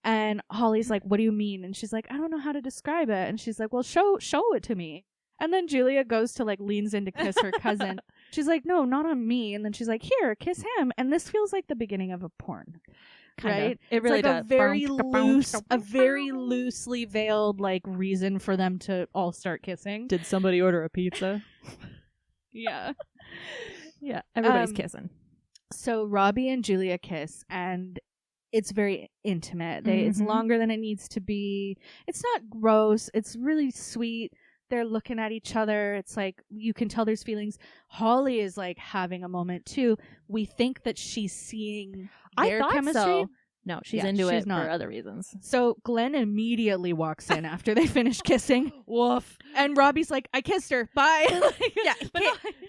And Holly's like, what do you mean? And she's like, I don't know how to describe it. And she's like, well, show it to me. And then Julia goes to, like, leans in to kiss her cousin. She's like, no, not on me. And then she's like, here, kiss him. And this feels like the beginning of a porn. Kinda. Right? It really does. Does. A very loosely veiled, like, reason for them to all start kissing. Did somebody order a pizza? Yeah. Yeah, everybody's kissing. So Robbie and Julia kiss, and it's very intimate. It's longer than it needs to be. It's not gross. It's really sweet. They're looking at each other. It's like, you can tell there's feelings. Holly is like having a moment too. We think that she's seeing their chemistry. So. No, she's into it not. for other reasons. So Glenn immediately walks in after they finish kissing. Woof. And Robbie's like, I kissed her. Bye. Yeah.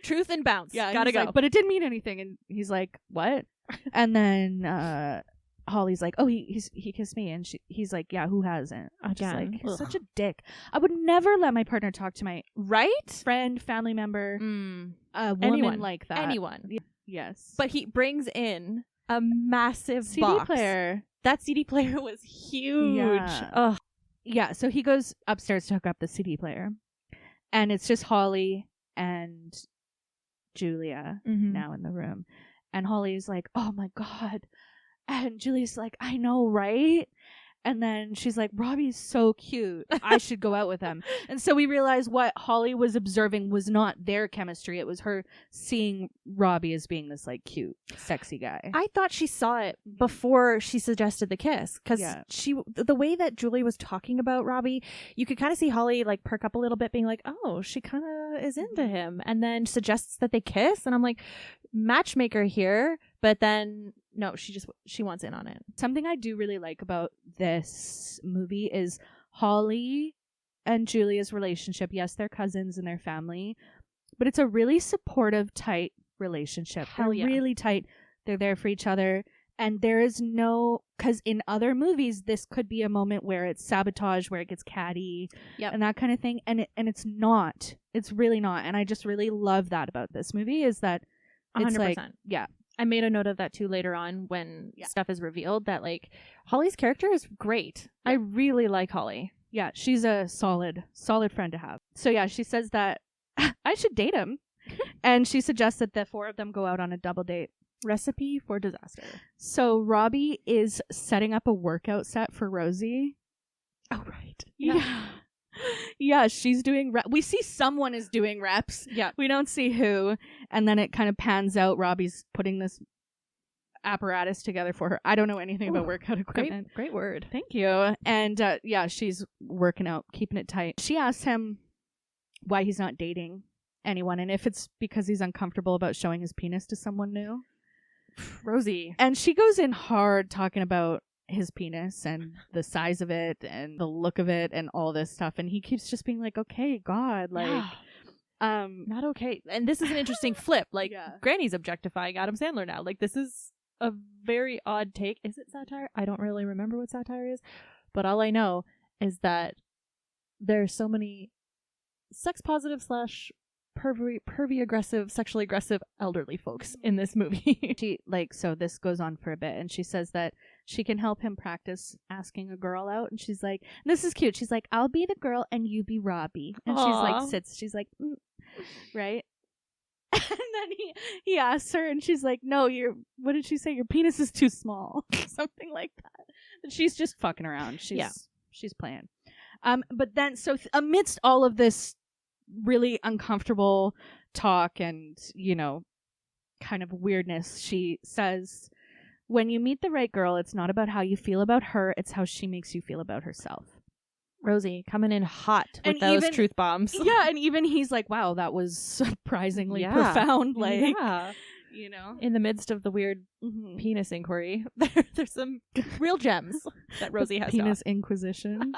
Truth and bounce. Yeah. Gotta go. Like, but it didn't mean anything. And he's like, what? And then Holly's like, oh, he kissed me. And he's like, yeah, who hasn't? I'm just like, he's such a dick. I would never let my partner talk to my friend, family member, a woman anyone like that. Anyone. Yes. But he brings in a massive CD box. player. That CD player was huge. Yeah. Ugh. Yeah, so he goes upstairs to hook up the CD player. And it's just Holly and Julia now in the room. And Holly's like, oh my God. And Julia's like, I know, right? And then she's like, Robbie's so cute. I should go out with him. And so we realized what Holly was observing was not their chemistry. It was her seeing Robbie as being this, like, cute, sexy guy. I thought she saw it before she suggested the kiss. Because the way that Julie was talking about Robbie, you could kind of see Holly, like, perk up a little bit, being like, oh, she kind of is into him. And then suggests that they kiss. And I'm like, matchmaker here. But then, no, she wants in on it. Something I do really like about this movie is Holly and Julia's relationship. Yes, they're cousins and they're family, but it's a really supportive, tight relationship. They're really tight. They're there for each other. And there is because in other movies, this could be a moment where it's sabotage, where it gets catty and that kind of thing. And it's not. It's really not. And I just really love that about this movie is that it's 100%. like, I made a note of that too later on when stuff is revealed that, like, Holly's character is great. I really like Holly. Yeah, she's a solid friend to have. So yeah, she says that I should date him. And she suggests that the four of them go out on a double date. Recipe for disaster. So Robbie is setting up a workout set for Rosie. Oh, right. Yeah. Yeah, she's doing we see someone is doing reps. Yeah. We don't see who. And then it kind of pans out. Robbie's putting this apparatus together for her. I don't know anything about workout equipment. Great word. Thank you. And yeah, she's working out, keeping it tight. She asks him why he's not dating anyone and if it's because he's uncomfortable about showing his penis to someone new. Rosie. And she goes in hard talking about his penis and the size of it and the look of it and all this stuff. And he keeps just being like, okay, God, like, not okay. And this is an interesting flip. Like, Granny's objectifying Adam Sandler now. Like, this is a very odd take. Is it satire? I don't really remember what satire is. But all I know is that there's so many sex positive / pervy aggressive, sexually aggressive elderly folks in this movie. So this goes on for a bit, and she says that she can help him practice asking a girl out, and she's like, this is cute. She's like, I'll be the girl and you be Robbie. And she's like, she's like, right? And then he asks her, and she's like, no, what did she say? Your penis is too small. Something like that. And she's just fucking around. She's playing. But then, amidst all of this really uncomfortable talk and, kind of weirdness, she says, when you meet the right girl, it's not about how you feel about her, it's how she makes you feel about herself. Rosie coming in hot with those truth bombs. Yeah, and even he's like, wow, that was surprisingly profound. Like, in the midst of the weird penis inquiry, there's some real gems that Rosie has. Penis inquisition.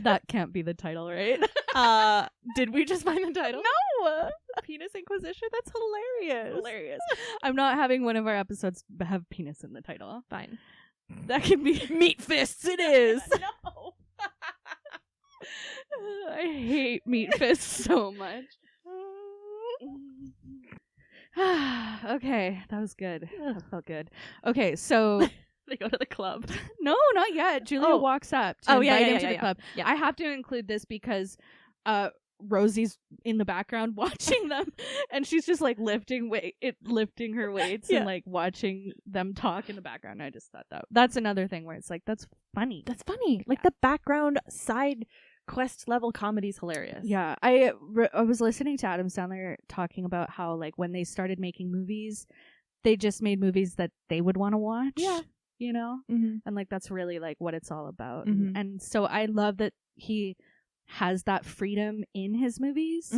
That can't be the title, right? Did we just find the title? No! Penis Inquisition? That's hilarious. I'm not having one of our episodes have penis in the title. Fine. That can be Meat Fists it is! No! I hate Meat Fists so much. Okay, that was good. That felt good. Okay, so... They go to the club. No, not yet. Julia walks up to invite him to the club. Yeah. I have to include this because Rosie's in the background watching them, and she's just like lifting her weights and like watching them talk in the background. I just thought that's another thing where it's like, that's funny. That's funny. Like the background side quest level comedy is hilarious. Yeah. I was listening to Adam Sandler talking about how like when they started making movies, they just made movies that they would want to watch. Yeah. And like that's really like what it's all about. And so I love that he has that freedom in his movies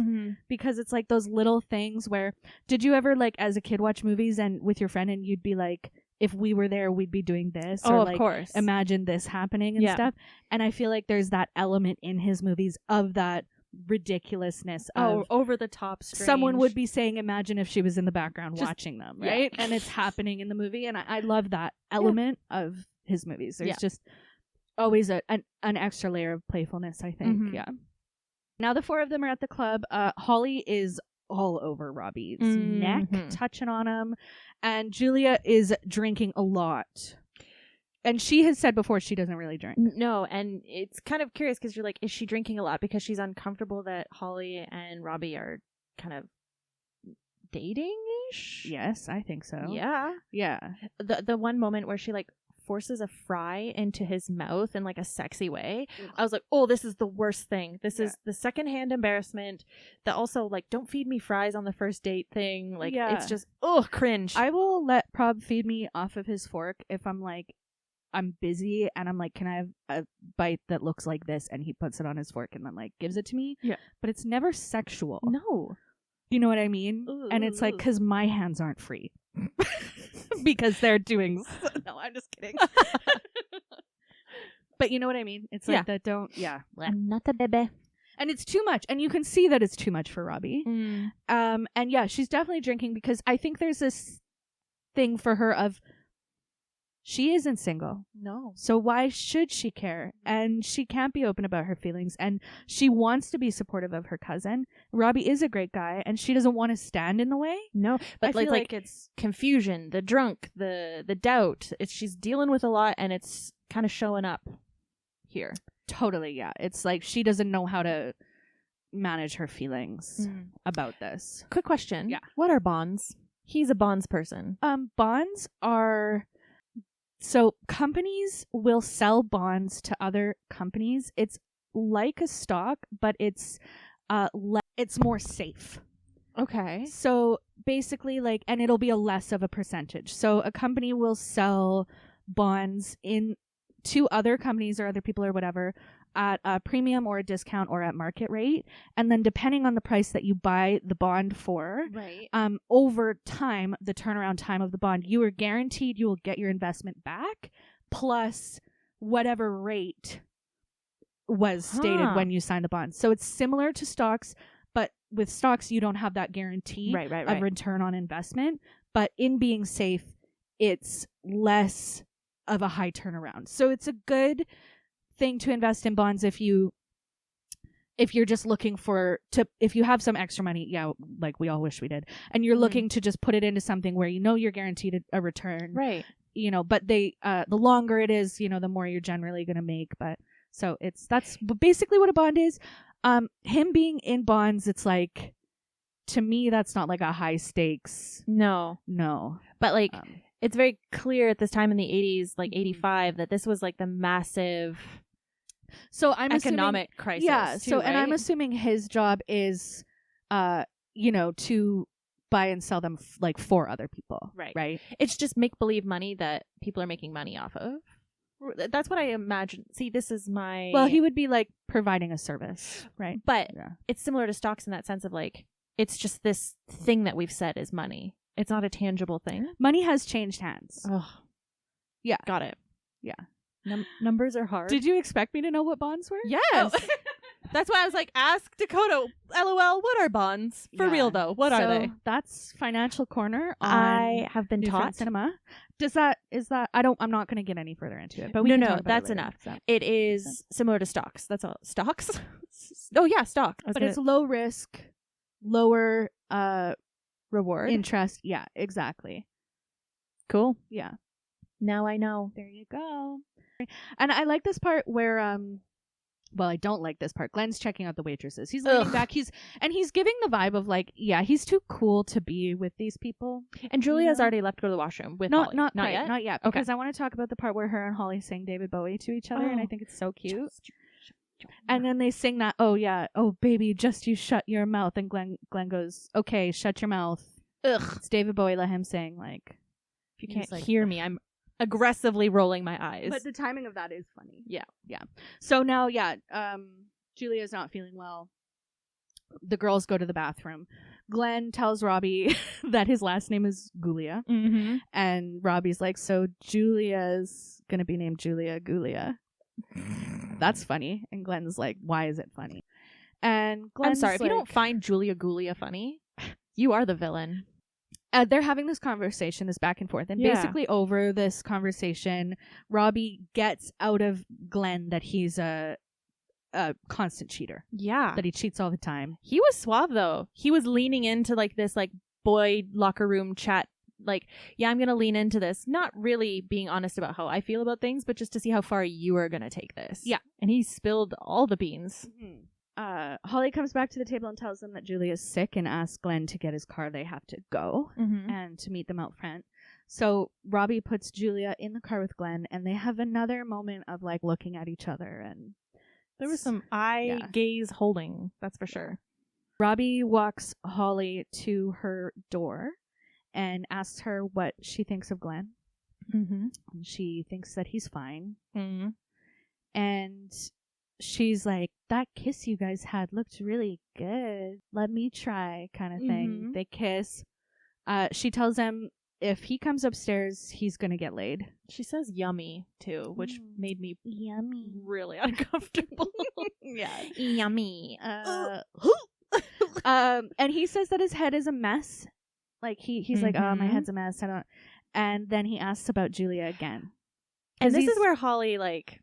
because it's like those little things where, did you ever like as a kid watch movies and with your friend and you'd be like, if we were there we'd be doing this, or like, of course, imagine this happening and stuff. And I feel like there's that element in his movies of that ridiculousness of over the top strange. Someone would be saying, imagine if she was in the background watching them, right? And it's happening in the movie, and I love that element of his movies. There's just always an extra layer of playfulness, I think. Now the four of them are at the club. Holly is all over Robbie's neck, touching on him, and Julia is drinking a lot. And she has said before she doesn't really drink. No, and it's kind of curious because you're like, is she drinking a lot because she's uncomfortable that Holly and Robbie are kind of dating-ish? Yes, I think so. Yeah. Yeah. The one moment where she like forces a fry into his mouth in like a sexy way. I was like, oh, this is the worst thing. This is the secondhand embarrassment. The also like, don't feed me fries on the first date thing. Like, it's just, cringe. I will let Prob feed me off of his fork if I'm like, I'm busy and I'm like, can I have a bite that looks like this? And he puts it on his fork and then like gives it to me. Yeah. But it's never sexual. No. You know what I mean? Ooh. And it's like, because my hands aren't free. Because they're doing... No, I'm just kidding. But you know what I mean? It's like that don't... Yeah. I'm not a baby. And it's too much. And you can see that it's too much for Robbie. And yeah, she's definitely drinking because I think there's this thing for her of... She isn't single. No. So why should she care? And she can't be open about her feelings. And she wants to be supportive of her cousin. Robbie is a great guy, and she doesn't want to stand in the way. No, but I feel like it's confusion, the drunk, the doubt. She's dealing with a lot, and it's kind of showing up here. Totally, yeah. It's like she doesn't know how to manage her feelings about this. Quick question. Yeah. What are bonds? He's a bonds person. Bonds are... So companies will sell bonds to other companies. It's like a stock, but it's more safe. Okay. So basically, like, and it'll be a less of a percentage. So a company will sell bonds to other companies or other people or whatever at a premium or a discount or at market rate. And then depending on the price that you buy the bond for, right. Over time, the turnaround time of the bond, you are guaranteed you will get your investment back plus whatever rate was stated when you signed the bond. So it's similar to stocks, but with stocks, you don't have that guarantee of return on investment. But in being safe, it's less of a high turnaround. So it's a good thing to invest in bonds if you're just looking if you have some extra money, like we all wish we did, and you're looking to just put it into something where you're guaranteed a return, right? But the longer it is, the more you're generally going to make. But so that's basically what a bond is. Him being in bonds, it's like, to me, that's not like a high stakes. No, but like it's very clear at this time in the 80s, like 85, that this was like the massive. So I'm economic crisis. Yeah. Too, right? And I'm assuming his job is, to buy and sell them like for other people. Right. Right. It's just make believe money that people are making money off of. That's what I imagine. See, this is my. Well, he would be like providing a service, right? But it's similar to stocks in that sense of like, it's just this thing that we've said is money. It's not a tangible thing. Money has changed hands. Oh, yeah. Got it. Yeah. Numbers are hard. Did you expect me to know what bonds were? Yes. Oh. That's why I was like, ask Dakota, LOL, what are bonds? For real, though. What are they? That's Financial Corner on I have been taught. Cinema. I'm not going to get any further into it. But that's enough. So. It is similar to stocks. That's all. Stocks? Oh, yeah, stock. But it's low risk, lower reward. Interest. Yeah, exactly. Cool. Yeah. Now I know. There you go. And I like this part where well, I don't like this part. Glenn's checking out the waitresses. He's leaning back. He's giving the vibe of like, yeah, he's too cool to be with these people. And Julia's already left to go to the washroom with Holly. Not yet. Because I want to talk about the part where her and Holly sing David Bowie to each other, and I think it's so cute. And then they sing that, oh yeah, oh baby, just you shut your mouth, and Glenn goes, okay, shut your mouth. Ugh. It's David Bowie. Let him sing. Like, if you can't hear me, I'm aggressively rolling my eyes. But the timing of that is funny. Yeah. So now, Julia's not feeling well. The girls go to the bathroom. Glenn tells Robbie that his last name is Gulia. Mm-hmm. And Robbie's like, so Julia's going to be named Julia Gulia. That's funny. And Glenn's like, why is it funny? And Glenn's I'm sorry, if you don't find Julia Gulia funny, you are the villain. They're having this conversation, this back and forth. And basically over this conversation, Robbie gets out of Glenn that he's a constant cheater. Yeah. That he cheats all the time. He was suave, though. He was leaning into like this like boy locker room chat. Like, yeah, I'm going to lean into this. Not really being honest about how I feel about things, but just to see how far you are going to take this. Yeah. And he spilled all the beans. Mm-hmm. Holly comes back to the table and tells them that Julia's sick and asks Glenn to get his car. They have to go and to meet them out front. So Robbie puts Julia in the car with Glenn, and they have another moment of like looking at each other, and there was some eye gaze holding, that's for sure. Robbie walks Holly to her door and asks her what she thinks of Glenn. Mm-hmm. And she thinks that he's fine. Mm-hmm. And she's like, that kiss you guys had looked really good. Let me try, kind of thing. Mm-hmm. They kiss. She tells him if he comes upstairs, he's going to get laid. She says yummy, too, which made me yummy, really uncomfortable. Yeah. Yummy. And he says that his head is a mess. Like, he's like, oh, my head's a mess. And then he asks about Julia again. And this is where Holly, like,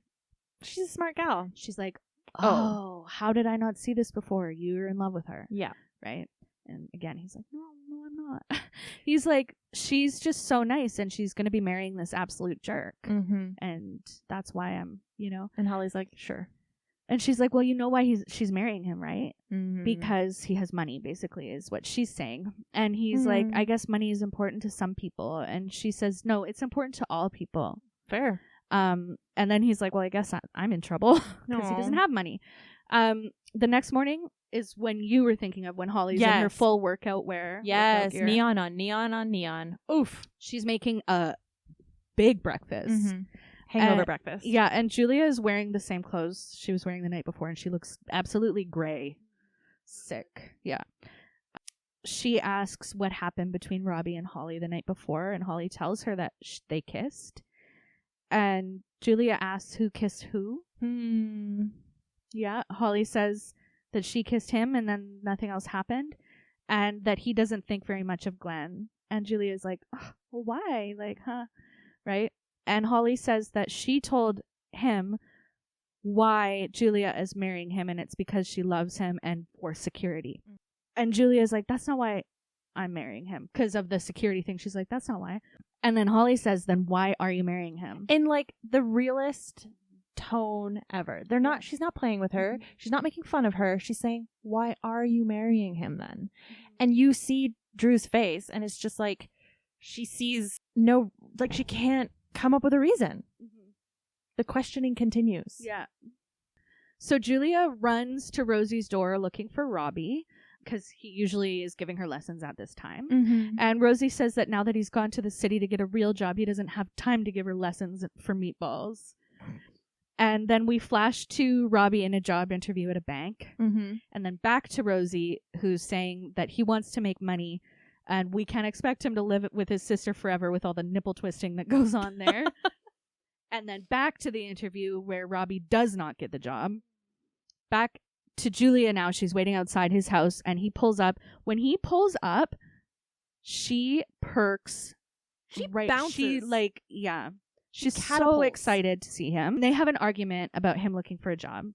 she's a smart gal. She's like, oh, how did I not see this before? You're in love with her. Yeah. Right? And again, he's like, no, I'm not. He's like, she's just so nice and she's going to be marrying this absolute jerk. Mm-hmm. And that's why I'm, you know. And Holly's like, sure. And she's like, well, you know why she's marrying him, right? Mm-hmm. Because he has money, basically, is what she's saying. And he's like, I guess money is important to some people. And she says, no, it's important to all people. Fair. And then he's like, well, I guess I'm in trouble because he doesn't have money. The next morning is when you were thinking of, when Holly's in her full workout wear. Yes, neon on neon on neon. Oof. She's making a big breakfast. Mm-hmm. Hangover breakfast. Yeah, and Julia is wearing the same clothes she was wearing the night before, and she looks absolutely gray. Sick. Yeah. She asks what happened between Robbie and Holly the night before, and Holly tells her that they kissed. And Julia asks who kissed who. Yeah, Holly says that she kissed him and then nothing else happened, and that he doesn't think very much of Glenn. And Julia's like, oh, well, why? Like, right? And Holly says that she told him why Julia is marrying him, and it's because she loves him and for security. And Julia's like, that's not why I'm marrying him, because of the security thing. She's like, that's not why. And then Holly says, then why are you marrying him? In like the realest tone ever. She's not playing with her. She's not making fun of her. She's saying, why are you marrying him then? And you see Drew's face, and it's just like, she sees no, like, she can't come up with a reason. The questioning continues. Yeah. So Julia runs to Rosie's door looking for Robbie, because he usually is giving her lessons at this time. And Rosie says that now that he's gone to the city to get a real job, he doesn't have time to give her lessons for meatballs. And then we flash to Robbie in a job interview at a bank. And then back to Rosie, who's saying that he wants to make money, and we can't expect him to live with his sister forever with all the nipple twisting that goes on there. And then back to the interview where Robbie does not get the job. Back to Julia now. She's waiting outside his house, and he pulls up. When he pulls up, she perks. She bounces. She's so excited to see him. They have an argument about him looking for a job.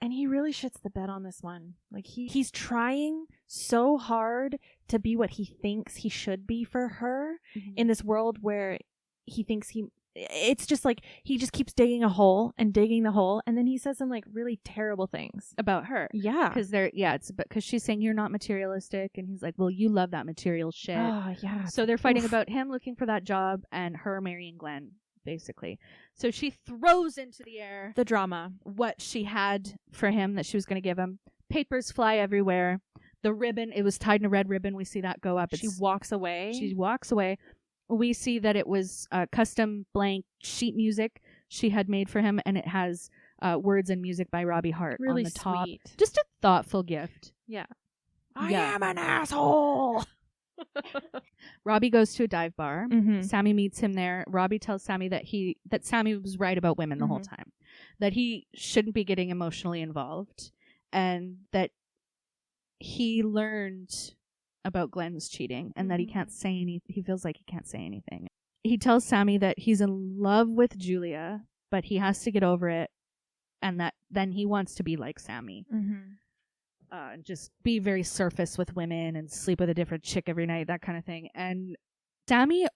And he really shits the bed on this one. Like, he's trying so hard to be what he thinks he should be for her in this world where he thinks it's just like he just keeps digging a hole and digging the hole, and then he says some like really terrible things about her. Yeah, because she's saying you're not materialistic, and he's like, well, you love that material shit. Oh yeah. So they're fighting about him looking for that job and her marrying Glenn, basically. So she throws into the air the drama, what she had for him that she was going to give him. Papers fly everywhere. The ribbon, it was tied in a red ribbon. We see that go up. She walks away. We see that it was custom blank sheet music she had made for him, and it has words and music by Robbie Hart really on the top. Sweet. Just a thoughtful gift. Yeah. I am an asshole. Robbie goes to a dive bar. Sammy meets him there. Robbie tells Sammy that Sammy was right about women the whole time, that he shouldn't be getting emotionally involved, and that he learned about Glenn's cheating, and that he can't say he feels like he can't say anything. He tells Sammy that he's in love with Julia, but he has to get over it, and that then he wants to be like Sammy. Just be very surface with women and sleep with a different chick every night, that kind of thing. And Sammy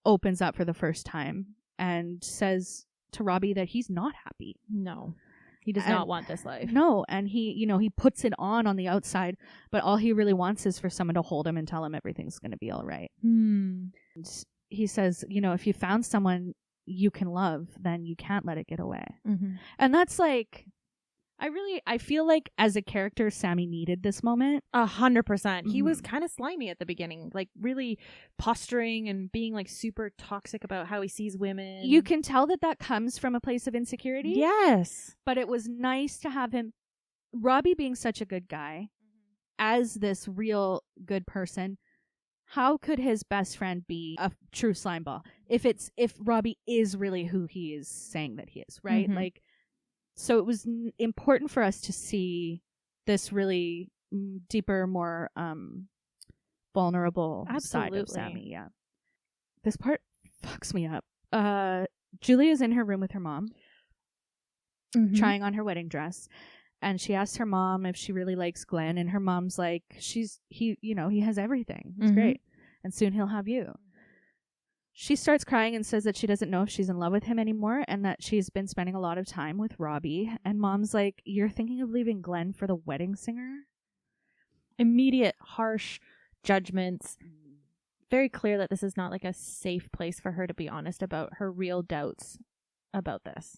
opens up for the first time and says to Robbie that he's not happy. No. He does not want this life. No, and he puts it on the outside, but all he really wants is for someone to hold him and tell him everything's going to be all right. And he says, if you found someone you can love, then you can't let it get away. And that's like, I feel like as a character, Sammy needed this moment. 100%. He was kind of slimy at the beginning, like really posturing and being like super toxic about how he sees women. You can tell that comes from a place of insecurity. Yes. But it was nice to have him, Robbie being such a good guy, as this real good person. How could his best friend be a true slimeball if Robbie is really who he is saying that he is, right? Like, so it was important for us to see this really deeper, more vulnerable side of Sammy. Yeah. This part fucks me up. Julia's in her room with her mom, trying on her wedding dress. And she asks her mom if she really likes Glenn. And her mom's like, he has everything. He's great. And soon he'll have you. She starts crying and says that she doesn't know if she's in love with him anymore and that she's been spending a lot of time with Robbie. And mom's like, you're thinking of leaving Glenn for the wedding singer? Immediate, harsh judgments. Very clear that this is not like a safe place for her to be honest about her real doubts about this.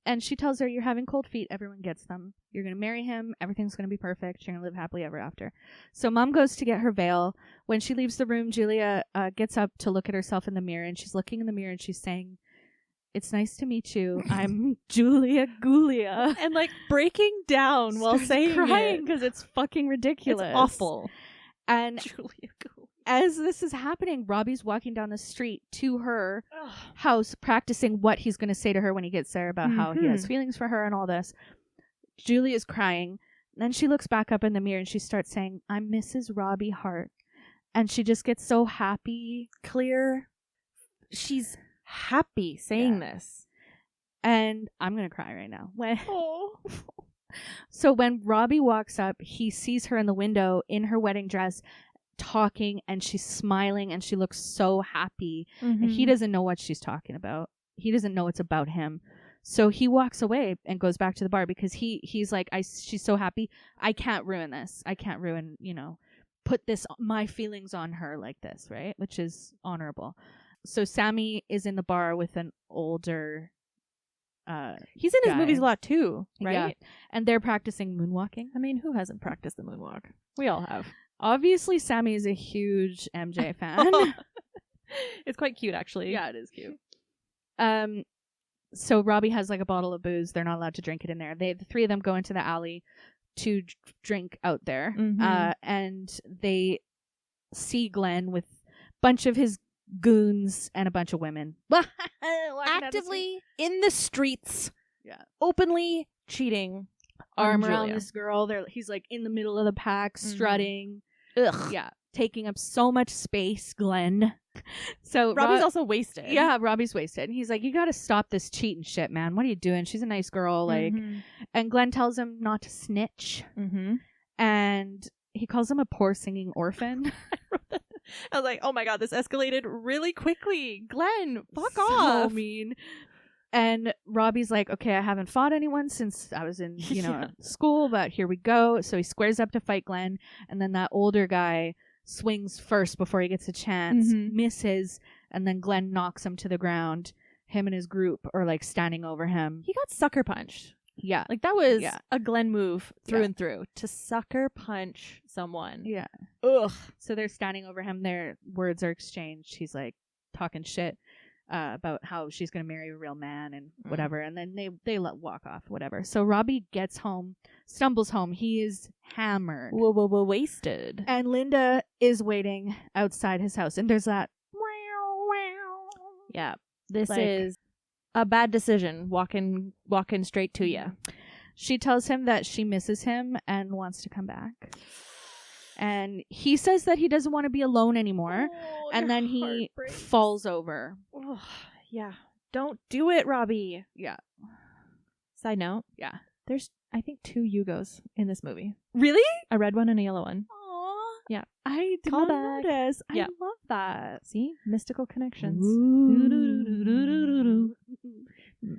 And she tells her, you're having cold feet. Everyone gets them. You're going to marry him. Everything's going to be perfect. You're going to live happily ever after. So mom goes to get her veil. When she leaves the room, Julia gets up to look at herself in the mirror. And she's looking in the mirror and she's saying, it's nice to meet you. I'm Julia Gulia. And like breaking down while saying crying it. because it's fucking ridiculous. It's awful. And Julia Gulia. as this is happening, Robbie's walking down the street to her house, practicing what he's going to say to her when he gets there about how he has feelings for her and all this. Julia's crying. Then she looks back up in the mirror and she starts saying, I'm Mrs. Robbie Hart. And she just gets so happy. Clear. She's happy saying this. And I'm going to cry right now. So when Robbie walks up, he sees her in the window in her wedding dress, talking, and she's smiling and she looks so happy. And he doesn't know what she's talking about. He doesn't know it's about him. So he walks away and goes back to the bar because he's like, she's so happy. I can't ruin this. I can't ruin, put my feelings on her like this, right? Which is honorable. So Sammy is in the bar with an older he's in his guy. movies a lot too, right? Yeah. And they're practicing moonwalking. I mean, who hasn't practiced the moonwalk? We all have. Obviously, Sammy is a huge MJ fan. It's quite cute, actually. Yeah, it is cute. So Robbie has like a bottle of booze. They're not allowed to drink it in there. The three of them go into the alley to drink out there. And they see Glenn with a bunch of his goons and a bunch of women. Actively in the streets. Yeah. Openly cheating. Arm around this girl. He's like in the middle of the pack, strutting. Ugh. Yeah. Taking up so much space, Glenn. So Robbie's also wasted. Yeah, Robbie's wasted. And he's like, you gotta stop this cheating shit, man. What are you doing? She's a nice girl. And Glenn tells him not to snitch. And he calls him a poor singing orphan. I was like, oh my god, this escalated really quickly. Glenn, fuck So off. mean. And Robbie's like, okay, I haven't fought anyone since I was in, school, but here we go. So he squares up to fight Glenn. And then that older guy swings first before he gets a chance, misses, and then Glenn knocks him to the ground. Him and his group are like standing over him. He got sucker punched. Yeah. Like that was a Glenn move through and through, to sucker punch someone. Yeah. Ugh. So they're standing over him. Their words are exchanged. He's like talking shit about how she's going to marry a real man and whatever. And then they walk off, whatever. So Robbie gets home, stumbles home. He is hammered. Wasted. And Linda is waiting outside his house. And there's that. Yeah. This is a bad decision, walking straight to you. She tells him that she misses him and wants to come back. And he says that he doesn't want to be alone anymore. And then he falls over. Oh, yeah. Don't do it, Robbie. Yeah. Side note. Yeah. There's, I think, 2 Yugos in this movie. Really? A red one and a yellow one. Aww. Yeah. I did not notice. I love that. See? Mystical connections.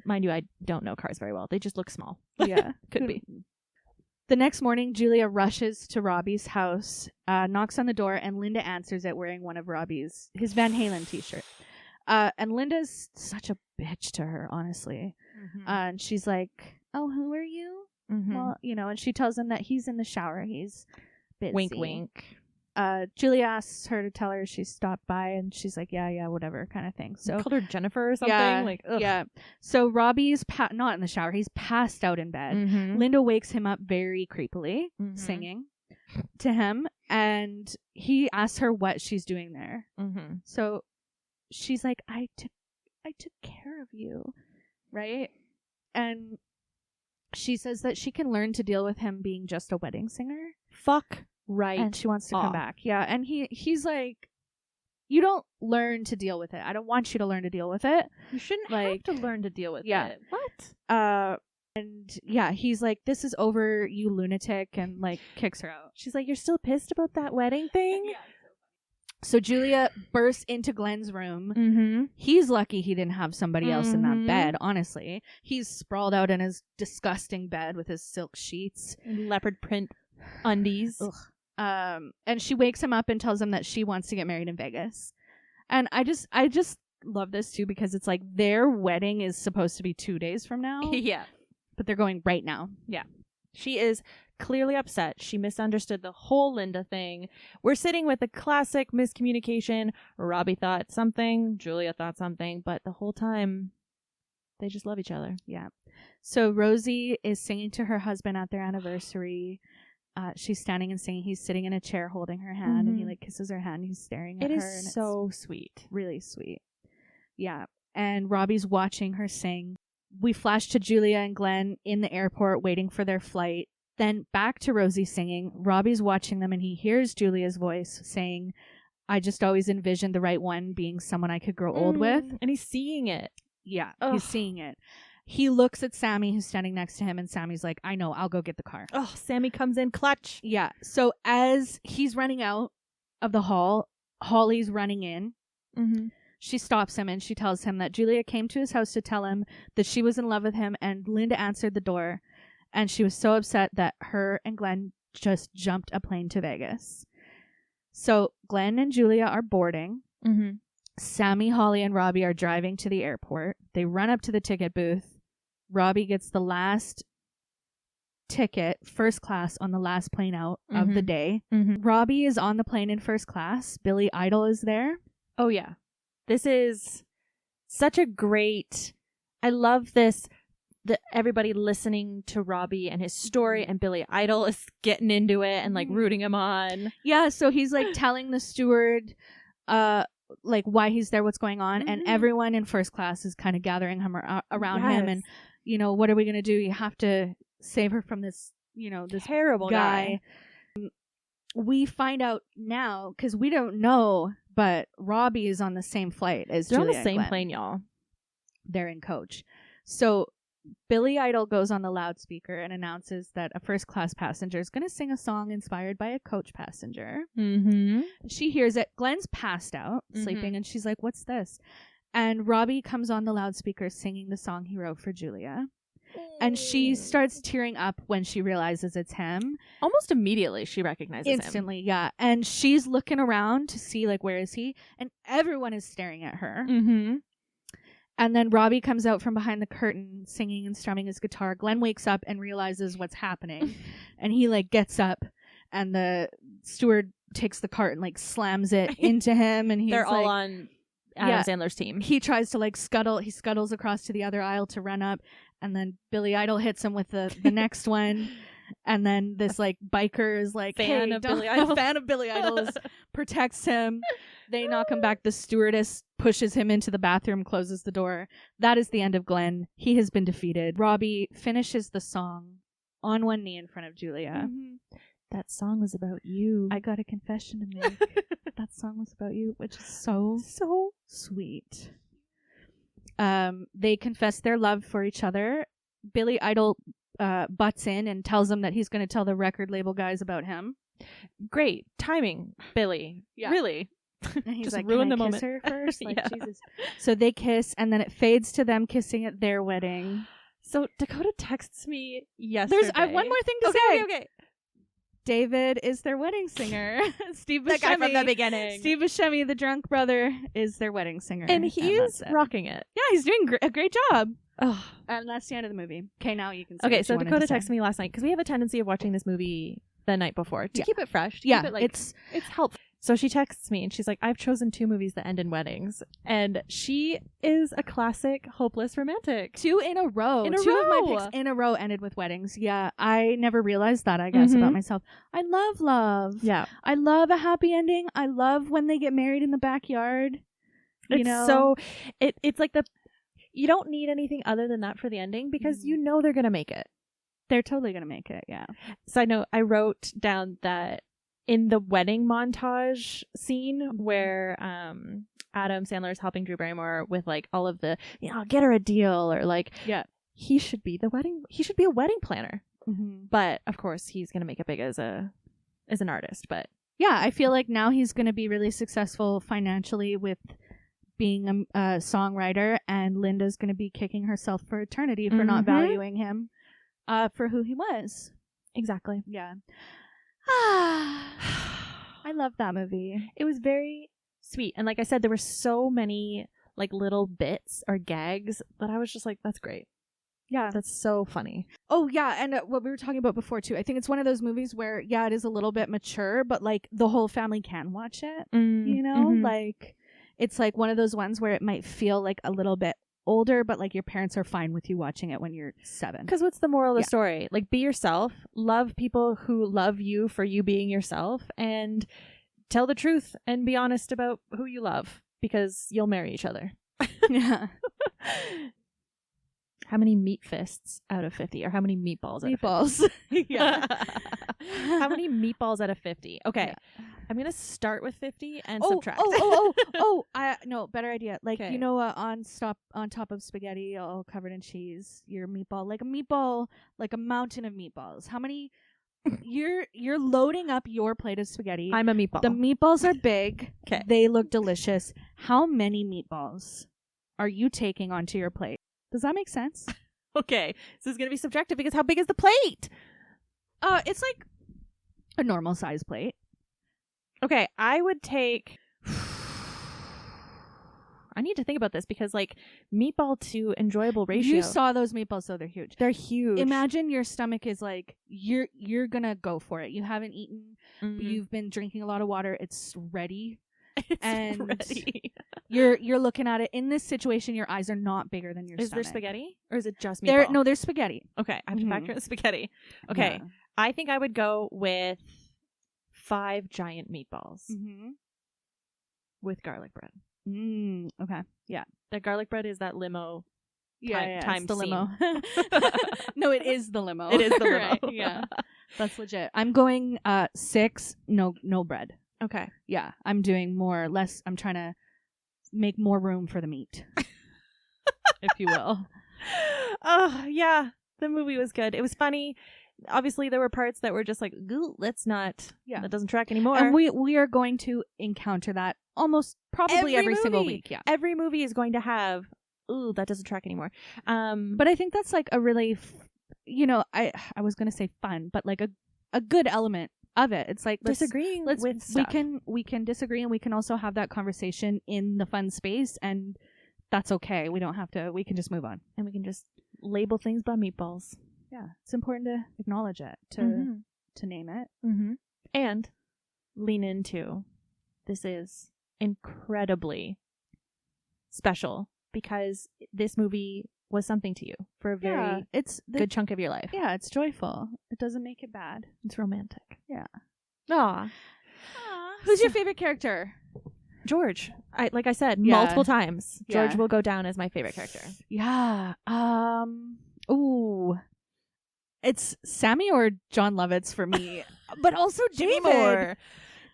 Mind you, I don't know cars very well. They just look small. Yeah. Could be. The next morning, Julia rushes to Robbie's house, knocks on the door, and Linda answers it wearing one of his Van Halen t-shirt. And Linda's such a bitch to her, honestly. And she's like, oh, who are you? Well, and she tells him that he's in the shower. He's busy. Wink, wink. Julia asks her to tell her she stopped by, and she's like, yeah, whatever, kind of thing. So called her Jennifer or something. Yeah, like, ugh. Yeah. So Robbie's not in the shower. He's passed out in bed. Linda wakes him up very creepily, singing to him, and he asks her what she's doing there. So she's like, I took care of you, right? And she says that she can learn to deal with him being just a wedding singer. Fuck right. And she wants to come back. Yeah. And he's like, you don't learn to deal with it. I don't want you to learn to deal with it. You shouldn't have to learn to deal with it. What? And yeah, he's like, this is over, you lunatic, and like kicks her out. She's like, you're still pissed about that wedding thing? Yeah. So Julia bursts into Glenn's room. Mm-hmm. He's lucky he didn't have somebody else in that bed, honestly. He's sprawled out in his disgusting bed with his silk sheets. Leopard print undies. Ugh. And she wakes him up and tells him that she wants to get married in Vegas. And I just love this too, because it's like their wedding is supposed to be 2 days from now. Yeah. But they're going right now. Yeah. She is clearly upset. She misunderstood the whole Linda thing. We're sitting with a classic miscommunication. Robbie thought something, Julia thought something, but the whole time they just love each other. Yeah. So Rosie is singing to her husband at their anniversary. She's standing and singing. He's sitting in a chair holding her hand, and he like kisses her hand. He's staring at her. It is so sweet. Really sweet. Yeah. And Robbie's watching her sing. We flash to Julia and Glenn in the airport waiting for their flight. Then back to Rosie singing. Robbie's watching them and he hears Julia's voice saying, I just always envisioned the right one being someone I could grow old with. And he's seeing it. Yeah, he's seeing it. He looks at Sammy, who's standing next to him, and Sammy's like, I know, I'll go get the car. Oh, Sammy comes in clutch. Yeah. So as he's running out of the hall, Holly's running in. Mm-hmm. She stops him and she tells him that Julia came to his house to tell him that she was in love with him, and Linda answered the door. And she was so upset that her and Glenn just jumped a plane to Vegas. So Glenn and Julia are boarding. Mm-hmm. Sammy, Holly, and Robbie are driving to the airport. They run up to the ticket booth. Robbie gets the last ticket, first class, on the last plane out of the day. Mm-hmm. Robbie is on the plane in first class. Billy Idol is there. Oh, yeah. This is such a great... I love this... everybody listening to Robbie and his story, and Billy Idol is getting into it and like rooting him on. Yeah, so he's like telling the steward like why he's there, what's going on, and everyone in first class is kind of gathering him around him, and you know, what are we going to do? You have to save her from this, you know, this terrible guy. We find out now, because we don't know, but Robbie is on the same flight as Julia. They're on the same Glenn. plane, y'all. They're in coach. So Billy Idol goes on the loudspeaker and announces that a first class passenger is going to sing a song inspired by a coach passenger. Mm-hmm. She hears it. Glenn's passed out, sleeping, and she's like, what's this? And Robbie comes on the loudspeaker singing the song he wrote for Julia. And she starts tearing up when she realizes it's him. Almost immediately she recognizes him. Instantly, yeah. And she's looking around to see, like, where is he? And everyone is staring at her. Mm-hmm. And then Robbie comes out from behind the curtain singing and strumming his guitar. Glenn wakes up and realizes what's happening. And he like gets up, and the steward takes the cart and like slams it into him. And they're all on Adam Sandler's team. He tries to like he scuttles across to the other aisle to run up. And then Billy Idol hits him with the next one. And then this like biker is like, fan of Billy Idol protects him. They knock him back. The stewardess pushes him into the bathroom, closes the door. That is the end of Glenn. He has been defeated. Robbie finishes the song on one knee in front of Julia. Mm-hmm. That song was about you. I got a confession to make. That song was about you, which is so sweet. They confess their love for each other. Billy Idol butts in and tells them that he's going to tell the record label guys about him. Great timing, Billy. Yeah. Really. And he's just like, ruin can I the kiss moment her first? Like, yeah. Jesus. So they kiss, and then it fades to them kissing at their wedding. So Dakota texts me yesterday. There's I have one more thing to say. Okay. David is their wedding singer. Steve Buscemi. The guy from the beginning. Steve Buscemi, the drunk brother, is their wedding singer. And he's rocking it. Yeah, he's doing a great job. Oh. And that's the end of the movie. Okay, now you can say Okay, what so you wanted Dakota to say. texted me last night, because we have a tendency of watching this movie the night before to keep it fresh. To yeah, keep it, it's helpful. So she texts me and she's like, I've chosen 2 movies that end in weddings. And she is a classic hopeless romantic. 2 in a row. In a 2 row. of my picks in a row ended with weddings. Yeah, I never realized that, I guess, about myself. I love love. Yeah. I love a happy ending. I love when they get married in the backyard. It's like you don't need anything other than that for the ending, because you know they're going to make it. They're totally going to make it, yeah. Side note, I wrote down that in the wedding montage scene where Adam Sandler is helping Drew Barrymore with like all of the, get her a deal, or like, he should be a wedding planner. Mm-hmm. But of course he's going to make it big as an artist. But yeah, I feel like now he's going to be really successful financially with being a songwriter, and Linda's going to be kicking herself for eternity for not valuing him for who he was. Exactly. Yeah. I love that movie. It was very sweet. And like I said, there were so many like little bits or gags that I was just like, that's great. Yeah. That's so funny. Oh, yeah. And what we were talking about before, too. I think it's one of those movies where, it is a little bit mature, but like the whole family can watch it. You know? Like, it's like one of those ones where it might feel like a little bit older, but like your parents are fine with you watching it when you're 7. Because what's the moral of the story? Like, be yourself, love people who love you for you being yourself, and tell the truth and be honest about who you love, because you'll marry each other. Yeah. How many meat fists out of 50? Or how many meatballs out of 50? Yeah. How many meatballs out of 50? Okay. Yeah. I'm going to start with 50 and subtract. No, better idea. Like, on top of spaghetti all covered in cheese, your meatball, like a mountain of meatballs. How many? You're loading up your plate of spaghetti. I'm a meatball. The meatballs are big. Okay. They look delicious. How many meatballs are you taking onto your plate? Does that make sense? Okay. This is going to be subjective because how big is the plate? It's like a normal size plate. Okay, I would take... I need to think about this because, like, meatball to enjoyable ratio. You saw those meatballs, so they're huge. They're huge. Imagine your stomach is like, you're gonna go for it. You haven't eaten. You've been drinking a lot of water. It's ready. It's ready. You're looking at it. In this situation, your eyes are not bigger than your stomach. Is there spaghetti? Or is it just meatball? There's spaghetti. Okay, I have to factor in the spaghetti. Okay, yeah. I think I would go with 5 giant meatballs with garlic bread. Okay. Yeah. That garlic bread is that limo. Times the limo. No, it is the limo. It is the limo. Right, yeah. That's legit. I'm going 6. No bread. Okay. Yeah. I'm doing less. I'm trying to make more room for the meat, if you will. Oh, yeah. The movie was good. It was funny. Obviously, there were parts that were just like, let's not. Yeah. That doesn't track anymore. And we are going to encounter that probably every single week. Yeah. Every movie is going to have, that doesn't track anymore. But I think that's like a really, I was going to say fun, but like a good element of it. It's like disagreeing with stuff. We can disagree, and we can also have that conversation in the fun space, and that's okay. We don't have to. We can just move on, and we can just label things by meatballs. Yeah, it's important to acknowledge it, to name it, and lean into. This is incredibly special because this movie was something to you for a very good chunk of your life. Yeah, it's joyful. It doesn't make it bad. It's romantic. Yeah. Aww. Who's your favorite character? George. Like I said, multiple times. George will go down as my favorite character. Yeah. Ooh. It's Sammy or John Lovitz for me. But also David.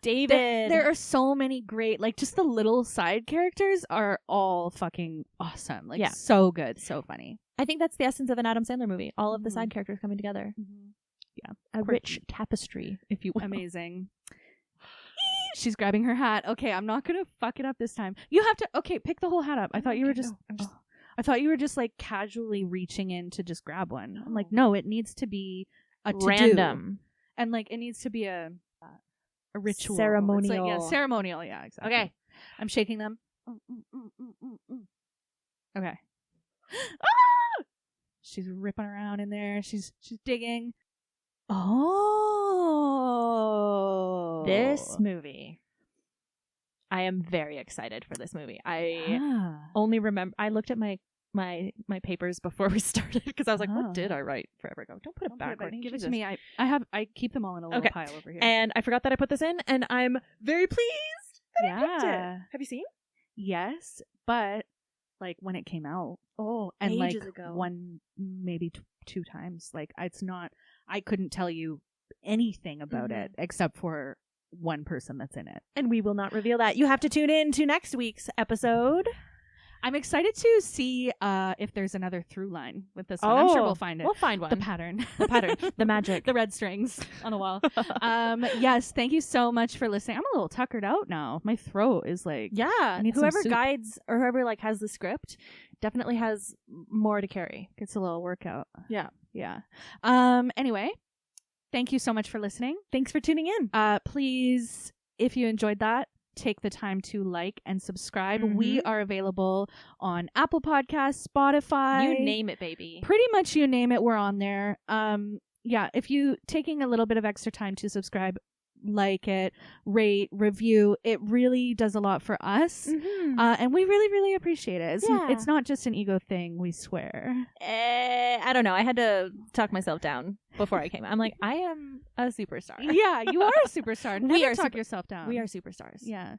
There are so many great, like, just the little side characters are all fucking awesome. Like, so good, so funny. I think that's the essence of an Adam Sandler movie. All of the side characters coming together. Yeah. A rich tapestry, if you will. Amazing. She's grabbing her hat. Okay, I'm not going to fuck it up this time. You have to, pick the whole hat up. I thought you were just... I thought you were just like casually reaching in to just grab one. I'm like, no, it needs to be a random, and like it needs to be a ritual, ceremonial. Like, ceremonial. Yeah, exactly. Okay, I'm shaking them. Okay. She's ripping around in there. She's digging. Oh, this movie. I am very excited for this movie. I only remember I looked at my papers before we started because I was like, what did I write forever ago? Don't put it back. Give it to me. I keep them all in a little pile over here. And I forgot that I put this in, and I'm very pleased that I picked it. Have you seen? Yes, but like when it came out. And ages like ago. one, maybe 2 times. Like it's not. I couldn't tell you anything about it except for one person that's in it. And we will not reveal that. You have to tune in to next week's episode. I'm excited to see if there's another through line with this one. I'm sure we'll find it. We'll find one. The pattern. The pattern. The magic. The red strings on the wall. Yes, thank you so much for listening. I'm a little tuckered out now. My throat is like... Yeah. Whoever guides or whoever like has the script definitely has more to carry. Gets a little workout. Yeah. Yeah. Anyway, thank you so much for listening. Thanks for tuning in. Please, if you enjoyed that, take the time to like and subscribe. We are available on Apple Podcasts, Spotify. You name it, baby. Pretty much you name it, we're on there. Yeah, if you taking a little bit of extra time to subscribe, like it, rate, review, it really does a lot for us. And we really, really appreciate it. It's not just an ego thing, we swear. I don't know. I had to talk myself down before I came. I'm like, I am a superstar. Yeah, you are a superstar. Never talk yourself down. We are superstars. Yeah.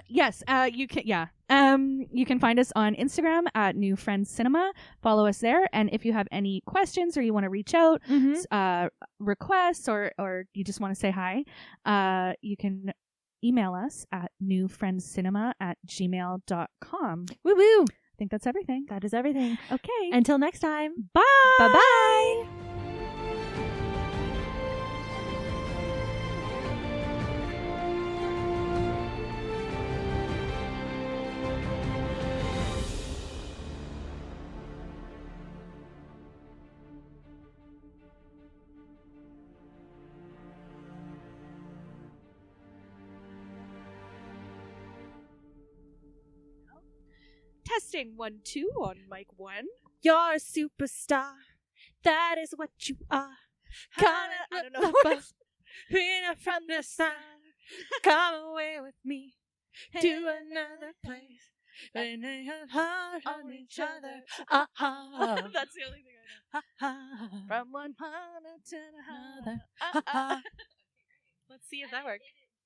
Yes, you can, yeah. You can find us on Instagram at New Friends Cinema. Follow us there. And if you have any questions or you want to reach out, requests, or you just want to say hi, you can email us at newfriendscinema@gmail.com. Woo woo. I think that's everything. That is everything. Okay. Until next time. Bye. Bye-bye. Testing 1 2 on mic 1. You're a superstar. That is what you are. I don't know. From the sun. Come away with me to another place. When they have heart on each other. That's the only thing I know. From one heart to another. Let's see if that works.